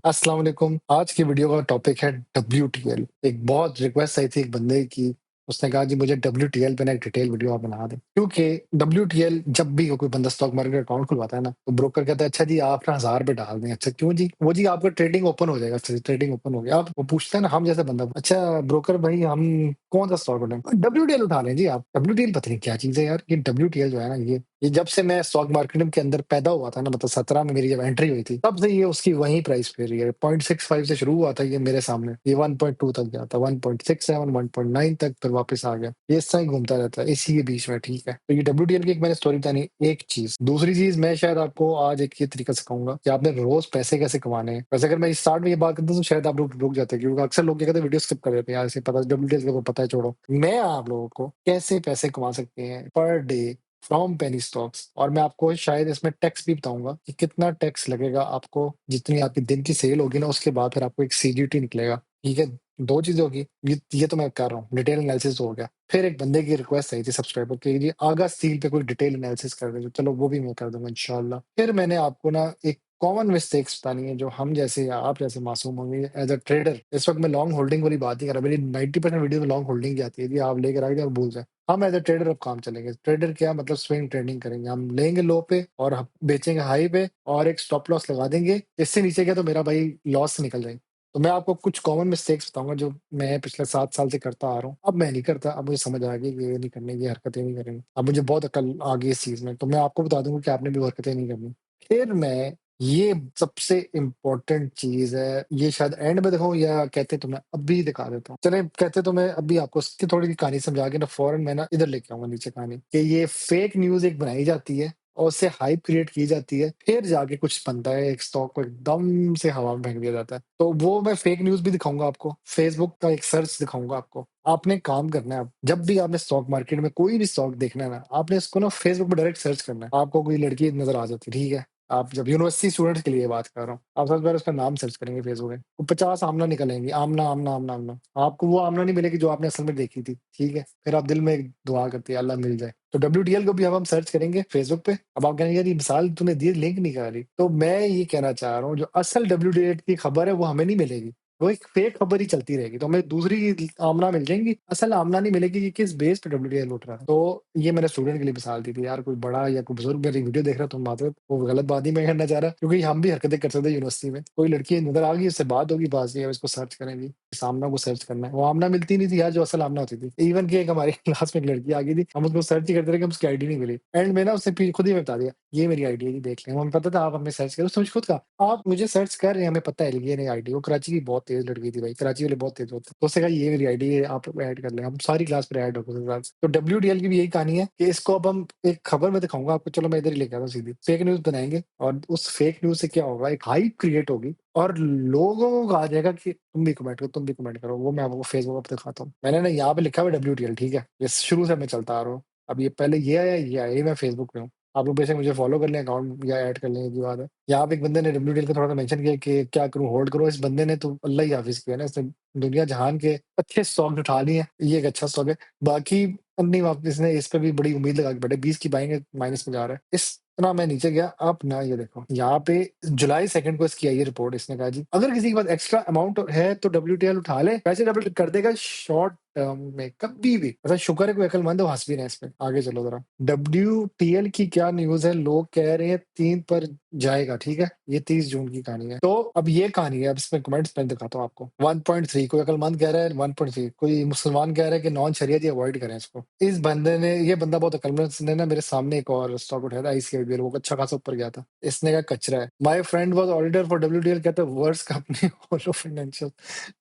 अस्सलाम वालेकुम। आज की वीडियो का टॉपिक है डब्ल्यूटीएल। एक बहुत रिक्वेस्ट आई थी एक बंदे की, उसने कहा जी मुझे डब्ल्यूटीएल पे ना एक डिटेल वीडियो आप बना दें। क्योंकि डब्ल्यूटीएल जब भी कोई बंदा स्टॉक मार्केट अकाउंट खुलवाता है ना, तो ब्रोकर कहता है अच्छा जी आप ना 1000 रुपए डाल दें। अच्छा क्यों जी? वो जी आपका ट्रेडिंग ओपन हो जाएगा। अच्छा ट्रेडिंग ओपन हो गया, अब वो पूछता है ना हम जैसे बंदा, अच्छा ब्रोकर भाई हम कौन सा स्टॉक उठाएं? डब्ल्यूटीएल उठा लें जी आप। डब्ल्यूटीएल पता नहीं क्या चीज है यार, ये डब्ल्यूटीएल जो है ना, ये जब से मैं स्टॉक मार्केट के अंदर पैदा हुआ था ना, मतलब 17 में मेरी जब एंट्री हुई थी, तब से ये उसकी वही प्राइस पे रही है। 0.65 से शुरू हुआ था ये मेरे सामने, ये 1.2 तक गया था, 1.67, 1.9 तक, फिर वापस आ गया। ये इस तरह ही घूमता रहता है इसी के बीच में, ठीक है। तो ये डब्ल्यूटीएल की एक मैंने स्टोरी बतानी, एक चीज। दूसरी चीज मैं शायद आपको आज एक ये तरीका सिखाऊंगा कि आपने रोज पैसे कैसे कमाने हैं। वैसे अगर मैं स्टार्ट में ये बात करता हूँ तो शायद आप लोग रुक जाते हैं, क्योंकि अक्सर लोग क्या कहते हैं वीडियो स्किप कर देते हैं, यार इसे पता डब्ल्यूटीएल का पता है छोड़ो। मैं आप लोगों को कैसे पैसे कमा सकते हैं per day from penny stocks, और मैं आपको शायद इसमें टैक्स भी बताऊंगा कि कितना टैक्स लगेगा आपको। जितनी आपकी दिन की सेल होगी ना, उसके बाद फिर आपको एक सीजीटी निकलेगा, ठीक है। दो चीजें होगी, ये तो मैं कर रहा हूँ, डिटेल एनालिसिस तो हो गया। फिर एक बंदे की रिक्वेस्ट आई थी सब्सक्राइबर की जी आगा स्टील पे कोई डिटेल एनालिसिस कर दे, चलो वो भी मैं कर दूंगा इंशाल्लाह। फिर मैंने आपको ना एक कॉमन मिस्टेक्स बतानी है जो हम जैसे या आप जैसे मासूम होंगे एज अ ट्रेडर। इस वक्त मैं लॉन्ग होल्डिंग वाली बात नहीं कर रहा, मेरी 90% वीडियो में लॉन्ग होल्डिंग की आती है, जी आप लेकर आगे और भूल जाए। हम एज अ ट्रेडर अब काम चलेंगे। ट्रेडर क्या मतलब, स्विंग ट्रेडिंग करेंगे। हम लेंगे लो पे और हम बेचेंगे हाई पे, और एक स्टॉप लॉस लगा देंगे। इससे नीचे गया तो मेरा भाई लॉस से निकल जाएंगे। तो मैं आपको कुछ कॉमन मिस्टेक्स बताऊंगा जो मैं पिछले 7 साल से करता आ रहा हूँ। अब मैं नहीं करता, अब मुझे समझ आ गई कि ये नहीं करने की, हरकतें नहीं करेंगे। अब मुझे बहुत अकल आ गई इस चीज में, तो मैं आपको बता दूंगा कि आपने भी वो हरकतें नहीं करनी। फिर मैं, ये सबसे इम्पोर्टेंट चीज है, ये शायद एंड में दिखाऊं या कहते तो मैं अभी दिखा देता हूँ। चले कहते तो मैं अभी आपको उसकी थोड़ी सी कहानी समझा के ना फौरन मैं ना इधर लेके आऊंगा नीचे कहानी, कि ये फेक न्यूज एक बनाई जाती है और उससे हाइप क्रिएट की जाती है, फिर जाके कुछ बनता है, एक स्टॉक को एकदम से हवा में फेंक दिया जाता है। तो वो मैं फेक न्यूज भी दिखाऊंगा आपको, फेसबुक का एक सर्च दिखाऊंगा आपको। आपने काम करना है, अब जब भी आपने स्टॉक मार्केट में कोई भी स्टॉक देखना है ना, आपने इसको ना फेसबुक पे डायरेक्ट सर्च करना है। आपको कोई लड़की नजर आ जाती है, ठीक है, आप जब यूनिवर्सिटी स्टूडेंट्स के लिए बात कर रहा हूँ, आप सबसे पहले उसका नाम सर्च करेंगे फेसबुक में, वो 50 आमना निकलेंगी, आमना आमना आमना आमना। आपको वो आमना नहीं मिलेगी जो आपने असल में देखी थी, ठीक है। फिर आप दिल में एक दुआ करते हैं अल्लाह मिल जाए। तो डब्ल्यूटीएल को भी अब हम सर्च करेंगे फेसबुक पे। अब आप कहेंगे यार ये मिसाल तूने दी, लिंक नहीं कर रही, तो मैं ये कहना चाह रहा हूँ जो असल डब्ल्यूटीएल की खबर है वो हमें नहीं मिलेगी, वो एक फेक खबर ही चलती रहेगी। तो हमें दूसरी आमना मिल जाएंगी, असल आमना नहीं मिलेगी कि किस बेस पे डब्ल्यूटीएल उठ रहा है। तो ये मैंने स्टूडेंट के लिए मिसाल दी थी यार, कोई बड़ा या कोई बुजुर्ग मेरी वीडियो देख रहा है तुम बात, वो गलत बात ही मैं करना चाह रहा, क्योंकि हम भी हरकतें कर सकते हैं यूनिवर्सिटी में। कोई लड़की नजर आ गई, उससे बात होगी, बात ये है, इसको सर्च करेंगी, इस आमना को सर्च करना है। वो आमना मिलती नहीं थी यार जो असल आमना होती थी। इवन की एक हमारी क्लास में एक लड़की आ गई थी, हम उसको सर्च ही करते रहे कि उसकी आईडी नहीं मिली। एंड में ना उसने खुद ही हमें बता दिया ये मेरी आईडी है, जी देख लें। हमें पता था आप हमें सर्च करो, समझ खुद का आप मुझे सर्च कर रहे हैं, हमें पता है ये नहीं आईडी। वो कराची की बहुत तेज लड़की थी भाई, कराची वाले बहुत तेज होते हैं। तो उसने कहा ये मेरी आईडी है, आप ऐड कर लें। हम सारी क्लास पर ऐड हो गए। तो डब्ल्यूडीएल की भी यही कहानी है कि इसको अब हम एक खबर में दिखाऊंगा आपको। चलो मैं इधर ही लेके आता हूँ, सीधी फेक न्यूज बनाएंगे, और उस फेक न्यूज से क्या होगा, एक हाइप क्रिएट होगी और लोगों को आ जाएगा कि तुम भी कमेंट करो, तुम भी कमेंट करो। वो मैं आपको फेसबुक पर दिखाता हूँ। मैंने ना यहाँ पे लिखा हुआ डब्ल्यूटीएल, ठीक है, ये शुरू से मैं चलता आ रहा हूँ। अब ये पहले ये आया, ये आया, ये मैं फेसबुक पे हूँ। आप लोग बेशक मुझे फॉलो कर लें अकाउंट या ऐड कर लें की बात है। यहाँ पे एक बंदे ने डब्ल्यूटीएल का थोड़ा सा मेंशन किया कि क्या करूँ, होल्ड करो। इस बंदे ने तो अल्लाह ही हाफिज किया ना, इसने दुनिया जहान के अच्छे स्टॉक उठा लिए हैं, ये एक अच्छा स्टॉक है। बाकी नहीं, वापस ने इस पे भी बड़ी उम्मीद लगा के बैठे, 20 की बाइंग माइनस में जा रहा है। इस इतना मैं नीचे गया, अब ना ये देखो यहाँ पे जुलाई 2 को इसकी आई है रिपोर्ट। इसने कहा जी अगर किसी के पास एक्स्ट्रा अमाउंट है तो डब्ल्यूटीएल उठा ले, पैसे डबल कर देगा शॉर्ट टर्म में कभी भी। मतलब शुक्र है कोई अकलमंद है, वो हंस भी रहे हैं इस पे। आगे चलो जरा, डब्ल्यूटीएल की क्या न्यूज है। लोग कह रहे हैं 3 पर जाएगा, ठीक है, ये 30 जून की कहानी है। तो अब ये कहानी है, अब इसमें कमेंट्स में दिखाता हूँ आपको। 1.3 कोई अकलमंद कह रहा है, 1.3 कोई मुसलमान कह रहा है कि नॉन शरिया जी अवॉइड करें इसको। इस बंदे ने, ये बंदा बहुत अकलमंद ने ना मेरे सामने एक और स्टॉक उठाया था आईसीआईबीएल, वो अच्छा खासा ऊपर गया था। इसने कहा कचरा है। My friend was auditor for WTL, कहता है वर्स्ट कंपनी होलो फाइनेंशियल।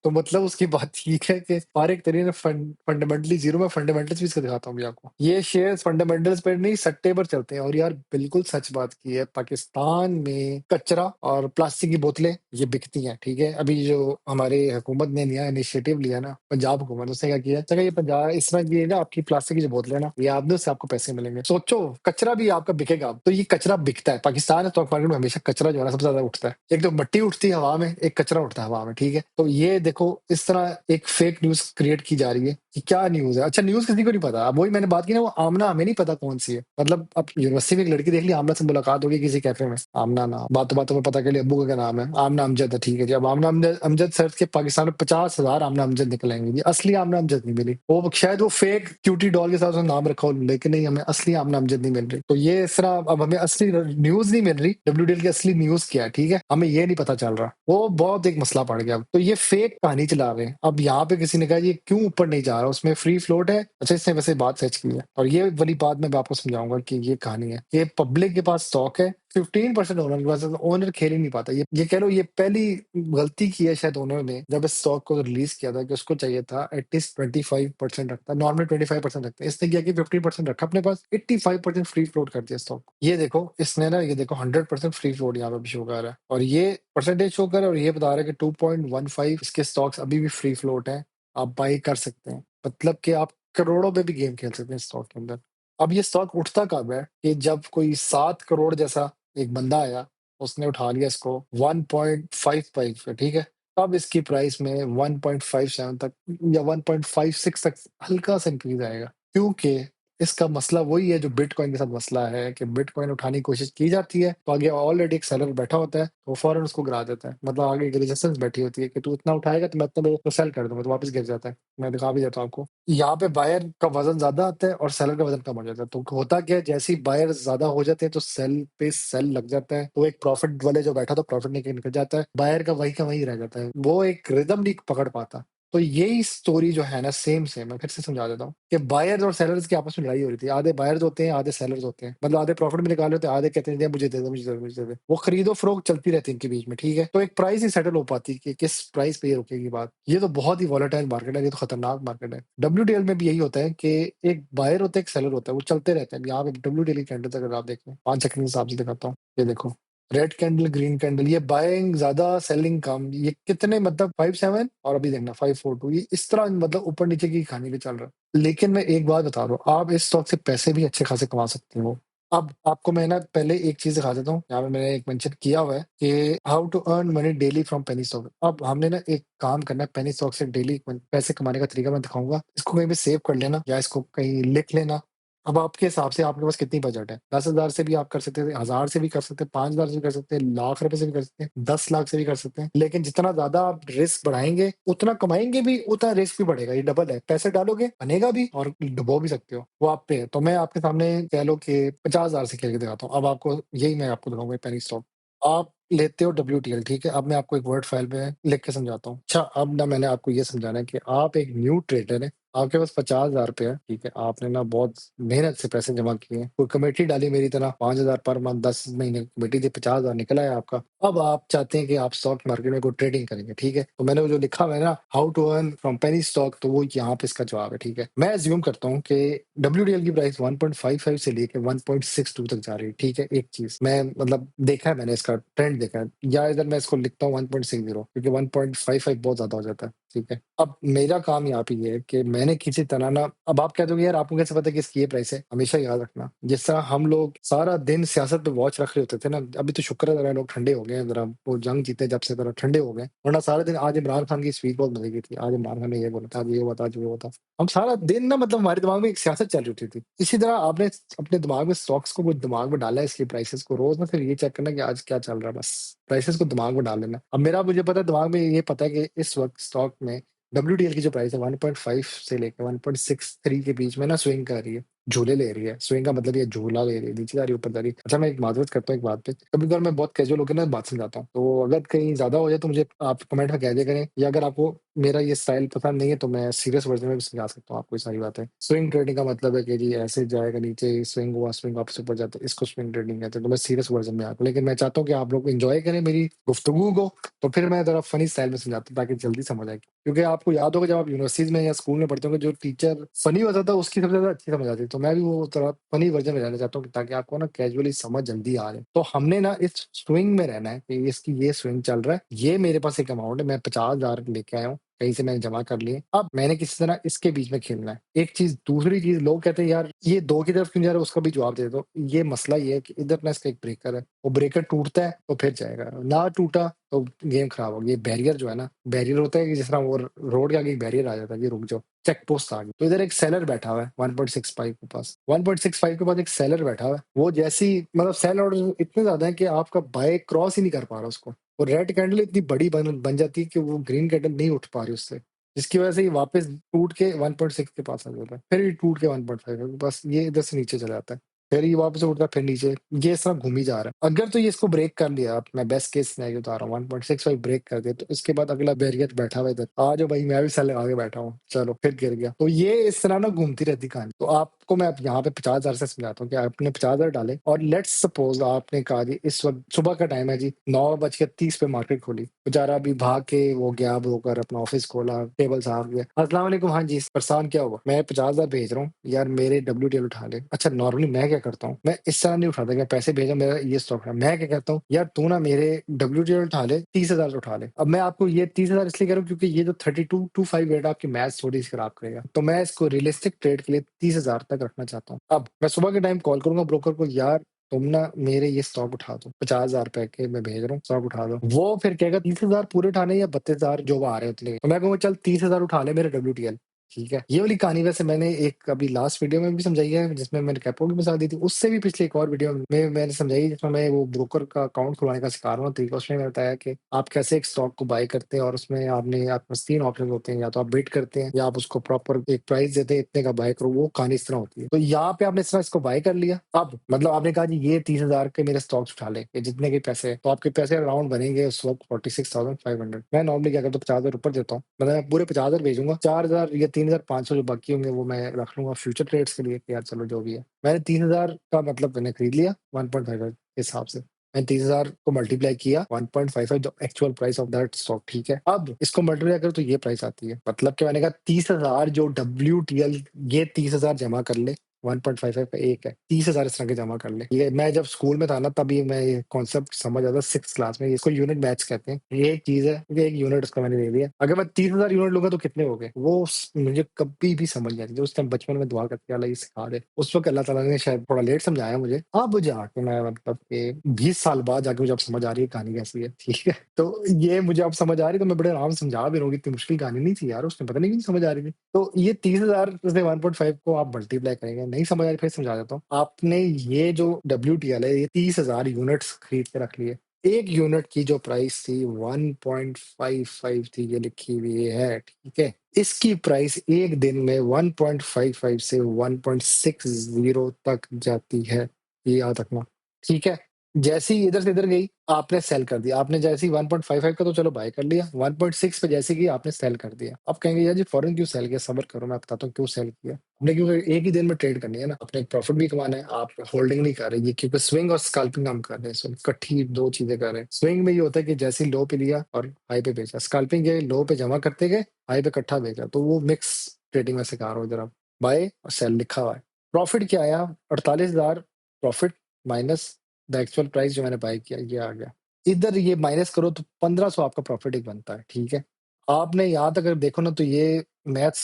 तो मतलब उसकी बात ठीक है कि फारिक तरीन फंडामेंटली जीरो में फंडामेंटल्स भी इसका दिखाता हूँ भी आपको। ये शेयर्स फंडामेंटल्स पर नहीं सट्टे पर चलते हैं। और यार बिल्कुल सच बात की है, पाकिस्तान में कचरा और प्लास्टिक की बोतलें ये बिकती हैं, ठीक है। अभी जो हमारे हुकूमत ने नया इनिशिएटिव लिया ना, पंजाब हुकूमत, उसने क्या किया, अच्छा ये पंजाब इसमें ये ना आपकी प्लास्टिक की जो बोतलें ना, ये आपने उससे आपको पैसे मिलेंगे। सोचो कचरा भी आपका बिकेगा। तो ये कचरा बिकता है पाकिस्तान स्टॉक मार्केट में, हमेशा कचरा जो है ना सबसे ज्यादा उठता है। एक तो मट्टी उठती है हवा में, एक कचरा उठता है हवा में, ठीक है। तो ये देखो इस तरह एक फेक न्यूज क्रिएट की जा रही है कि क्या न्यूज है। अच्छा, न्यूज किसी को नहीं पता। अब वही मैंने बात की ना, वो आमना हमें नहीं पता कौन सी है। मतलब अब यूनिवर्सिटी में एक लड़की देख ली, आमना से मुलाकात होगी किसी कैफे में, आमना ना, बातों बातों में पता चली अब्बू का क्या नाम है, आमना अमजद है, ठीक है जी। अब आमना अमजद अमजद सर्च के पाकिस्तान में 50,000 आमना अमजद निकल आएंगे जी, असली आमना अमजद नहीं मिली। वो शायद वो फेक क्यूटी डॉल के साथ उसने नाम रखा हो, लेकिन नहीं, हमें असली आमना अमजद नहीं मिल रही। तो ये इस तरह अब हमें असली न्यूज नहीं मिल रही, डब्ल्यूडीएल की असली न्यूज क्या है, ठीक है, हमें ये नहीं पता चल रहा। वो बहुत एक मसला पड़ गया। तो ये फेक कहानी चला रहे हैं। अब यहाँ पे किसी ने कहा ये क्यों ऊपर नहीं जा रहा, उसमें फ्री फ्लोट है। अच्छा, इसने वैसे बात सच की है, और ये वाली बात मैं आपको समझाऊंगा कि ये कहानी है कि पब्लिक के पास स्टॉक है, 15% ओनर के पास। ओनर खेल ही नहीं पाता। ये कह लो, ये पहली गलती की है शायद ओनर ने जब इस स्टॉक को रिलीज किया था, कि उसको चाहिए था एटलीस्ट 25% रखता, नॉर्मल 25% रखता है, इसने किया कि 15% रखा अपने पास, 85% फ्री फ्लोट कर दिया स्टॉक। ये देखो इसने ना, ये देखो 100% फ्री फ्लोट यहाँ पे भी शो कर रहा है, और ये परसेंटेज शो कर रहा है, और ये बता रहा है कि 2.15 इसके स्टॉक्स अभी भी फ्री फ्लोट है, आप बाई कर सकते हैं। मतलब कि आप करोड़ों में भी गेम खेल सकते हैं स्टॉक के अंदर। अब ये स्टॉक उठता कब है, कि जब कोई 7 करोड़ जैसा एक बंदा आया, उसने उठा लिया इसको 1.55 पे, ठीक है। तब इसकी प्राइस में 1.57 तक या 1.56 तक हल्का सा इंक्रीज आएगा, क्योंकि इसका मसला वही है जो बिटकॉइन के साथ मसला है, कि बिटकॉइन उठाने की कोशिश की जाती है, तो आगे ऑलरेडी एक सेलर बैठा होता है, वो फौरन उसको गिरा देता है। मतलब आगे एक रेजिस्टेंस बैठी होती है कि तू इतना उठाएगा तो मैं इतना तो सेल कर दूंगा, तो वापस गिर जाता है। मैं दिखा भी देता हूँ आपको। यहाँ पे बायर का वजन ज्यादा आता है और सेलर का वजन कम हो जाता है। तो होता क्या है, जैसे ही बायर ज्यादा हो जाते हैं तो सेल पे सेल लग जाता है, तो एक प्रॉफिट वाले जो बैठा था प्रॉफिट निकल जाता है, बायर का वही रह जाता है, वो एक रिदम नहीं पकड़ पाता। तो यही स्टोरी जो है ना, सेम सेम मैं फिर से समझा देता हूँ, कि बायर्स और सेलर्स की आपस में लड़ाई हो रही थी। आधे बायर्स होते हैं, आधे सेलर्स होते हैं, मतलब आधे प्रॉफिट में निकाल रहे होते हैं, आधे कहते हैं मुझे दे दो, मुझे दे दो, मुझे दे दो। वो खरीदो फरोख्त चलती रहती है इनके बीच में, ठीक है। तो एक प्राइस ही सेटल हो पाती कि किस प्राइस पे ये रुकेगी बात। ये तो बहुत ही वॉलेटाइल मार्केट है, ये तो खतरनाक मार्केट है। डब्ल्यूटीएल में भी यही होता है कि एक बायर होता है, एक सेलर होता है, वो चलते रहते हैं। यहाँ पे डब्ल्यूटीएल की कैंडल अगर आप देखें, 5 सेकंड के हिसाब से दिखाता हूँ, ये देखो, रेड कैंडल, ग्रीन कैंडल, ये बाइंग ज्यादा सेलिंग कम, ये कितने मतलब 5-7, और अभी देखना 5-4-2, ये इस तरह मतलब ऊपर नीचे की कहानी पे चल रहा है। लेकिन मैं एक बात बता रहा हूँ, आप इस स्टॉक से पैसे भी अच्छे खासे कमा सकते हो। अब आपको मैं ना पहले एक चीज दिखा देता हूँ, यहाँ पे मैंने एक मेंशन किया हुआ है कि how to earn money daily from penny stock. अब हमने ना एक काम करना है, पेनी स्टॉक से डेली पैसे कमाने का तरीका मैं दिखाऊंगा। इसको कहीं पे सेव कर लेना या इसको कहीं लिख लेना। अब आपके हिसाब से आपके पास कितनी बजट है, 10,000 से भी आप कर सकते हैं, 1,000 से भी कर सकते हैं, 5,000 से भी कर सकते हैं, लाख रुपए से भी कर सकते हैं, 10 लाख से भी कर सकते हैं। लेकिन जितना ज्यादा आप रिस्क बढ़ाएंगे, उतना कमाएंगे भी, उतना रिस्क भी बढ़ेगा। ये डबल है, पैसे डालोगे बनेगा भी और डुबो भी सकते हो, वो आप पे है। तो मैं आपके सामने कह लो कि 50,000 से खेल के दिखाता हूँ। अब आपको यही मैं आपको दिखाऊंगा पेनी स्टॉक। आप लेते हो डब्ल्यूटीएल, ठीक है। अब मैं आपको एक वर्ड फाइल में लिख के समझाता हूँ। अच्छा, अब ना मैंने आपको ये समझाना है कि आप एक न्यू ट्रेडर है, आपके पास 50,000 रुपये है, ठीक है। आपने ना बहुत मेहनत से पैसे जमा किए हैं, कोई कमेटी डाली मेरी तरह, 5,000 पर मंथ, 10 महीने की कमेटी थी, 50,000 निकला है आपका। अब आप चाहते हैं कि आप स्टॉक मार्केट में कोई ट्रेडिंग करेंगे, ठीक है। तो मैंने वो जो लिखा हुआ है ना, how to earn from penny stock, तो वो यहाँ पे इसका जवाब है, ठीक है। मैं एज्यूम करता हूँ कि डब्ल्यूडीएल की प्राइस 1.55 से लेके 1.62 तक जा रही है, ठीक है। एक चीज मैं मतलब देखा है, मैंने इसका ट्रेंड देखा है, या इधर मैं इसको लिखता हूँ 1.60, क्योंकि 1.55 बहुत ज्यादा हो जाता है, ठीक है। अब मेरा काम यहाँ पे ये है कि मैंने किसी तरह ना, अब आप कह दोगे यार आपको कैसे पता कि इसकी ये प्राइस है, हमेशा याद रखना, जिस तरह हम लोग सारा दिन सियासत पे वॉच रख रहे होते थे ना, अभी तो शुक्र है जरा लोग ठंडे हो गए हैं, जरा वो जंग जीते जब से जरा ठंडे हो गए, वरना सारा दिन, आज इमरान खान की स्पीच बहुत मजे की थी, आज इमरान खान ने ये बोला था, आज ये हुआ था, आज ये हुआ था। हम सारा दिन ना, मतलब हमारे दिमाग में एक सियासत चल रही होती थी। इसी तरह आपने अपने दिमाग में स्टॉक्स को कुछ दिमाग में डाला है, इसकी प्राइसेस को रोज ना फिर ये चेक करना कि आज क्या चल रहा है, बस प्राइसेस को दिमाग में डाल लेना। अब मेरा मुझे पता है, दिमाग में ये पता है कि इस वक्त स्टॉक में डब्ल्यूटीएल की जो प्राइस है 1.5 से लेकर 1.63 के बीच में ना स्विंग कर रही है, झूले ले रही है। स्विंग का मतलब ये झूला ले रही है, नीचे जा रही है, ऊपर जा रही है। अच्छा, मैं एक माजरत करता हूँ एक बात पे, कभी कभार मैं बहुत कैजुअल होकर ना बात समझाता हूँ, तो अगर कहीं ज्यादा हो जाए तो मुझे आप कमेंट में कह दिया करें, या अगर आपको मेरा ये स्टाइल पसंद नहीं है तो मैं सीरियस वर्जन में भी समझा सकता हूँ आपको ये सारी बातें। स्विंग ट्रेडिंग का मतलब है कि जी ऐसे जाएगा नीचे, स्विंग हुआ, स्विंग वापस ऊपर जाता है, इसको स्विंग ट्रेडिंग कहते हैं। तो मैं सीरियस वर्जन में आता हूँ, लेकिन मैं चाहता हूँ कि आप लोग एंजॉय करें मेरी गुफ्तगू को, तो फिर मैं जरा फनी स्टाइल में समझाता हूँ ताकि जल्दी समझ आए। क्योंकि आपको याद होगा, जब आप यूनिवर्सिटीज में या स्कूल में पढ़ते होंगे, जो टीचर फनी होता था उसकी सबसे ज्यादा अच्छी समझ आती थी। तो मैं भी वो थोड़ा फनी वर्जन में जाना चाहता हूँ ताकि आपको ना कैजुअली समझ जल्दी आ जाए। तो हमने ना इस स्विंग में रहना है कि इसकी ये स्विंग चल रहा है, ये मेरे पास एक अमाउंट है, मैं 50,000 लेके आया हूँ, कहीं से मैंने जमा कर लिए, अब मैंने किसी तरह इसके बीच में खेलना है। एक चीज़, दूसरी चीज़, लोग कहते हैं यार ये 2 की तरफ क्यों जा रहा है, उसका भी जवाब दे दो। ये मसला ये है कि इधर ना इसका एक ब्रेकर है, वो ब्रेकर टूटता है तो फिर जाएगा, ना टूटा तो गेम खराब हो गई। ये बैरियर जो है ना, बैरियर होता है कि जिस तरह वो रोड के आगे एक बैरियर आ जाता है कि रुक जाओ, चेक पोस्ट आ गई। तो इधर एक सेलर बैठा हुआ है 1.65 के पास, 1.65 के पास एक सेलर बैठा हुआ है। वो जैसी मतलब सेल ऑर्डर इतने ज्यादा है कि आपका बाय क्रॉस ही नहीं कर पा रहा उसको। वो रेड कैंडल इतनी बड़ी बन जाती है कि वो ग्रीन कैंडल नहीं उठ पा रही उससे, जिसकी वजह से ये वापस टूट के 1.6 के पास आ जाता है, फिर ये टूट के 1.5 बस ये इधर से नीचे चला जाता है, फिर ये वापस उठता है, फिर नीचे, ये इस तरह घूम ही जा रहा है। अगर तो ये इसको ब्रेक कर लिया, आप मैं बेस्ट केस सिनेरियो बता रहा हूँ, 1.65 ब्रेक कर दे, तो इसके बाद अगला बैरियर बैठा हुआ है इधर, आ जाओ भाई मैं भी सेल लगा के बैठा हूँ, चलो फिर गिर गया। तो ये इस तरह ना घूमती रहती कहानी। तो आपको मैं अब यहाँ पे 50,000 से समझाता हूँ कि आपने 50,000 डाले, और लेट्स सपोज आपने कहा जी इस वक्त सुबह का टाइम है जी, 9:30 पे मार्केट खोली, बेचारा अभी भाग के वो गया ब्रोकर, अपना ऑफिस खोला, टेबल साफ किया, अस्सलाम वालेकुम, हाँ जी परेशान क्या हुआ, मैं 50,000 भेज रहा हूँ यार, मेरे WTL उठा ले। अच्छा नॉर्मली मैं क्या करता हूँ, मैं इस तरह नहीं उठाता कि पैसे भेजा मेरा ये स्टॉक है, मैं क्या कहता हूँ यार तू ना मेरे WTL उठा ले, 30,000 उठा ले। अब मैं आपको ये 30,000 इसलिए कह रहा हूँ क्योंकि ये जो 32,258 आपकी मैथ थोड़ी सी खराब करेगा, तो मैं इसको रियलिस्टिक ट्रेड के लिए 30,000 तक रखना चाहता हूँ। अब मैं सुबह के टाइम कॉल करूंगा ब्रोकर को, यार तुम ना मेरे ये स्टॉक उठा दो, 50,000 के मैं भेज रहा हूँ, स्टॉक उठा दो। वो फिर कहेगा 30,000 पूरे उठाने या 32,000 जो आ रहे होते हैं, तो मैं कहूँगा चल 30,000 उठा ले मेरे WTL। ठीक है, ये वाली कहानी वैसे मैंने एक अभी लास्ट वीडियो में भी समझाई है, जिसमें मैंने कैपो की मिसाल दी थी, उससे भी पिछले एक और वीडियो में मैंने समझाई, जिसमें मैं वो ब्रोकर का अकाउंट खुलवाने का सिखा रहा हूँ तरीका। उसमें मैंने बताया कि आप कैसे एक स्टॉक को बाय करते हैं, और उसमें आपने आपके पास 3 ऑप्शन होते हैं, या तो आप बिड करते हैं या आप उसको प्रॉपर एक प्राइस देते हैं, इतने का बाय करो, वो कहानी इस तरह होती है। तो यहाँ पे आपने इस तरह इसको बाय कर लिया, अब मतलब आपने कहा जी ये 30,000 के मेरे स्टॉक्स उठा ले, ये जितने के पैसे हैं, तो आपके पैसे अराउंड बनेंगे उस वक्त 46,500। मैं नॉर्मली क्या करता हूँ 50,000 ऊपर देता हूँ, मतलब मैं पूरे 50,000 भेजूंगा, 4,000 या 3,500 जो बाकी होंगे वो मैं रख लूंगा फ्यूचर ट्रेड्स के लिए कि यार चलो जो भी है। मैंने 30,000 का मतलब मैंने खरीद लिया 1.55 के हिसाब से, मैंने 30,000 को मल्टीप्लाई किया 1.55 जो actual price of that stock. ठीक है, अब इसको मल्टीप्लाई करो तो ये प्राइस आती है, मतलब कि मैंने कहा 30,000 जो WTL, ये 30,000 जमा कर ले, 1.55 का एक है, 30,000 इस तरह के जमा कर ले। ये मैं जब स्कूल में था ना तभी मैं ये कॉन्सेप्ट समझ आता, 6th क्लास में, इसको यूनिट मैथ्स कहते हैं। ये एक चीज है कि एक यूनिट उसका मैंने ले लिया, अगर मैं 30,000 यूनिट लूंगा तो कितने हो गए, वो मुझे कभी भी समझ नहीं आती। जो उस टाइम बचपन में दुआ करके अल्लाह ये सिखा दे, उस वक्त अल्लाह ताला ने शायद थोड़ा लेट समझाया मुझे, अब जाके मैं मतलब कि 20 साल बाद जाके मुझे अब समझ आ रही है कहानी कैसी है। ठीक है, तो ये मुझे अब समझ आ रही है, तो मैं बड़े आराम से समझा भी रहा हूँ, इतनी मुश्किल कहानी नहीं थी यार, उसने पता नहीं क्यों समझ आ रही थी। तो ये 30,000 से 1.5 को आप मल्टीप्लाई करेंगे, नहीं समझ आ रही फिर समझा देता हूँ। आपने ये जो WTL है, ये 30,000 यूनिट्स खरीद के रख लिए, एक यूनिट की जो प्राइस थी 1.55 थी, ये लिखी हुई है। ठीक है, इसकी प्राइस एक दिन में 1.55 से 1.60 तक जाती है, ये याद रखना। ठीक है, जैसी इधर से इधर गई आपने सेल कर दिया, आपने जैसी 1.55 का तो चलो बाय कर लिया, 1.6 पे जैसे कि आपने सेल कर दिया। अब कहेंगे यार जी फॉरेन क्यों सेल किया, सब्र करो मैं बताता हूँ क्यों सेल किया आपने, क्योंकि एक ही दिन में ट्रेड करनी है ना, अपने प्रॉफिट भी कमाना है, आप होल्डिंग नहीं कर रहे, ये क्योंकि स्विंग और स्कैल्पिंग हम कर रहे हैं, so इकट्ठी दो चीजें कर रहे हैं। स्विंग में ये होता है कि जैसे लो पे लिया और हाई पे बेचा, स्कैल्पिंग ये लो पे जमा करते गए, हाई पे इकट्ठा बेचा, तो वो मिक्स ट्रेडिंग में सिखा रहा हूँ इधर। आप बाय और सेल लिखा हुआ है, प्रॉफिट क्या आया 48,000 profit minus the actual price जो मैंने बाय किया, ये आ गया। इधर ये माइनस करो तो 1,500 आपका प्रॉफिट एक बनता है। ठीक है, आपने यहाँ तक अगर देखो ना तो ये मैथ्स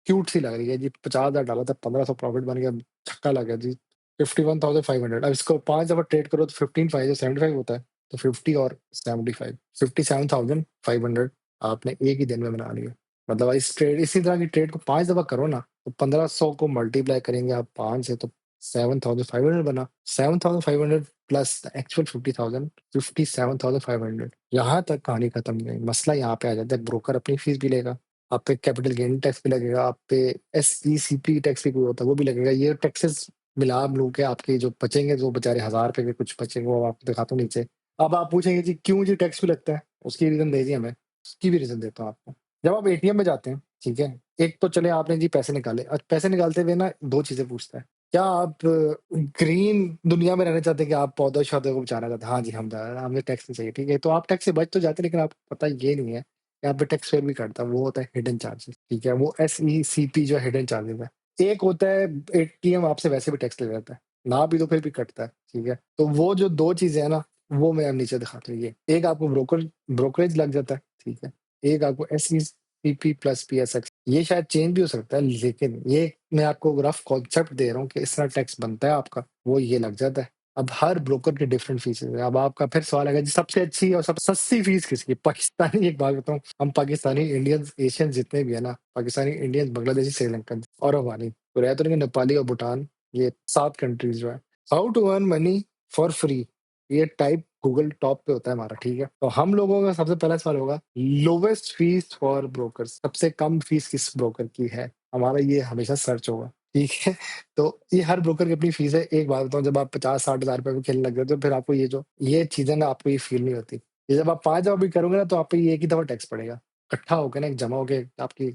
क्यूट सी लग रही है जी, 50,000 डाला था 1,500 प्रॉफिट बन गया, छक्का लग गया जी, 51,500। अब इसको 5 दफा ट्रेड करो तो 15 5 75 होता है, तो 50 और 75 57,500 आपने एक ही दिन में बना लिया। मतलब इस ट्रेड, इसी तरह की ट्रेड को 5 दफा करो ना, तो 1,500 को मल्टीप्लाई करेंगे आप 5 से, तो 7,500 बना, 7,500 प्लस एक्चुअल 50,000, 57,500। यहाँ तक कहानी खत्म नहीं, मसला यहाँ पे आ जाता है, ब्रोकर अपनी फीस भी लेगा, आप पे कैपिटल गेन टैक्स भी लगेगा, आप पे SECP टैक्स भी कोई होता है वो भी लगेगा, ये टैक्सेस मिला मिलू के आपके जो बचेंगे, जो बेचारे 1,000 रुपए के कुछ बचेंगे, वो आपको दिखाता हूँ नीचे। अब आप पूछेंगे जी क्यों जी टैक्स भी लगता है, उसकी रीजन दे दिया मैं, उसकी भी रीजन देता हूँ आपको। जब आप ATM में जाते हैं, ठीक है, एक तो चले आपने जी पैसे निकाले, और पैसे निकालते हुए ना दो चीजें पूछता है, क्या आप ग्रीन दुनिया में रहना चाहते हैं कि आप पौधों शौधों को बचाना चाहते हैं, हाँ जी हम हमें टैक्स नहीं चाहिए। ठीक है, तो आप टैक्स से बच तो जाते हैं, लेकिन आपको पता ये नहीं है यहाँ पे टैक्स फेयर भी करता है, वो होता है हिडन चार्जेस। ठीक है, वो SECP जो हिडन चार्जेस है। एक होता है ATM आपसे वैसे भी टैक्स ले जाता है, ना भी तो फिर भी कटता है। ठीक है, तो वो जो दो चीजें है ना, वो मैं अब नीचे दिखाता हूँ। ये एक आपको ब्रोकरेज लग जाता है, ठीक है, एक आपको SECP पीपी प्लस पीएसएक्स, ये शायद चेंज भी हो सकता है, लेकिन ये मैं आपको रफ कॉन्सेप्ट दे रहा हूँ कि इस तरह टैक्स बनता है आपका, वो ये लग जाता है। अब हर ब्रोकर के डिफरेंट फीसेस है। अब आपका फिर सवाल है जी सबसे अच्छी और सबसे सस्ती फीस किसकी? पाकिस्तानी, एक बात बताऊँ, हम पाकिस्तानी इंडियंस एशियन जितने भी है ना, पाकिस्तानी इंडियंस बांग्लादेशी श्रीलंकन और अफगानी तो रहते रहेंगे, नेपाली और भूटान, ये 7 कंट्रीज जो है। How to earn money for free, ये टाइप गूगल टॉप पे होता है हमारा, ठीक है? तो हम लोगों का सबसे पहला सवाल होगा लोवेस्ट फीस फॉर ब्रोकर्स, सबसे कम फीस किस ब्रोकर की है? हमारा ये हमेशा सर्च होगा, ठीक है? तो ये हर ब्रोकर की अपनी फीस है। एक बात बताऊँ, जब आप 50-60 हज़ार रुपए में खेलने लग जाते हो, फिर आपको ये चीज़ें ना आपको ये फील नहीं होती। ये जब आप 5 दफ़ा भी करोगे ना, तो आप पे ये एक ही दफ़ा टैक्स पड़ेगा। इकट्ठा होके ना, एक जमा होके आपकी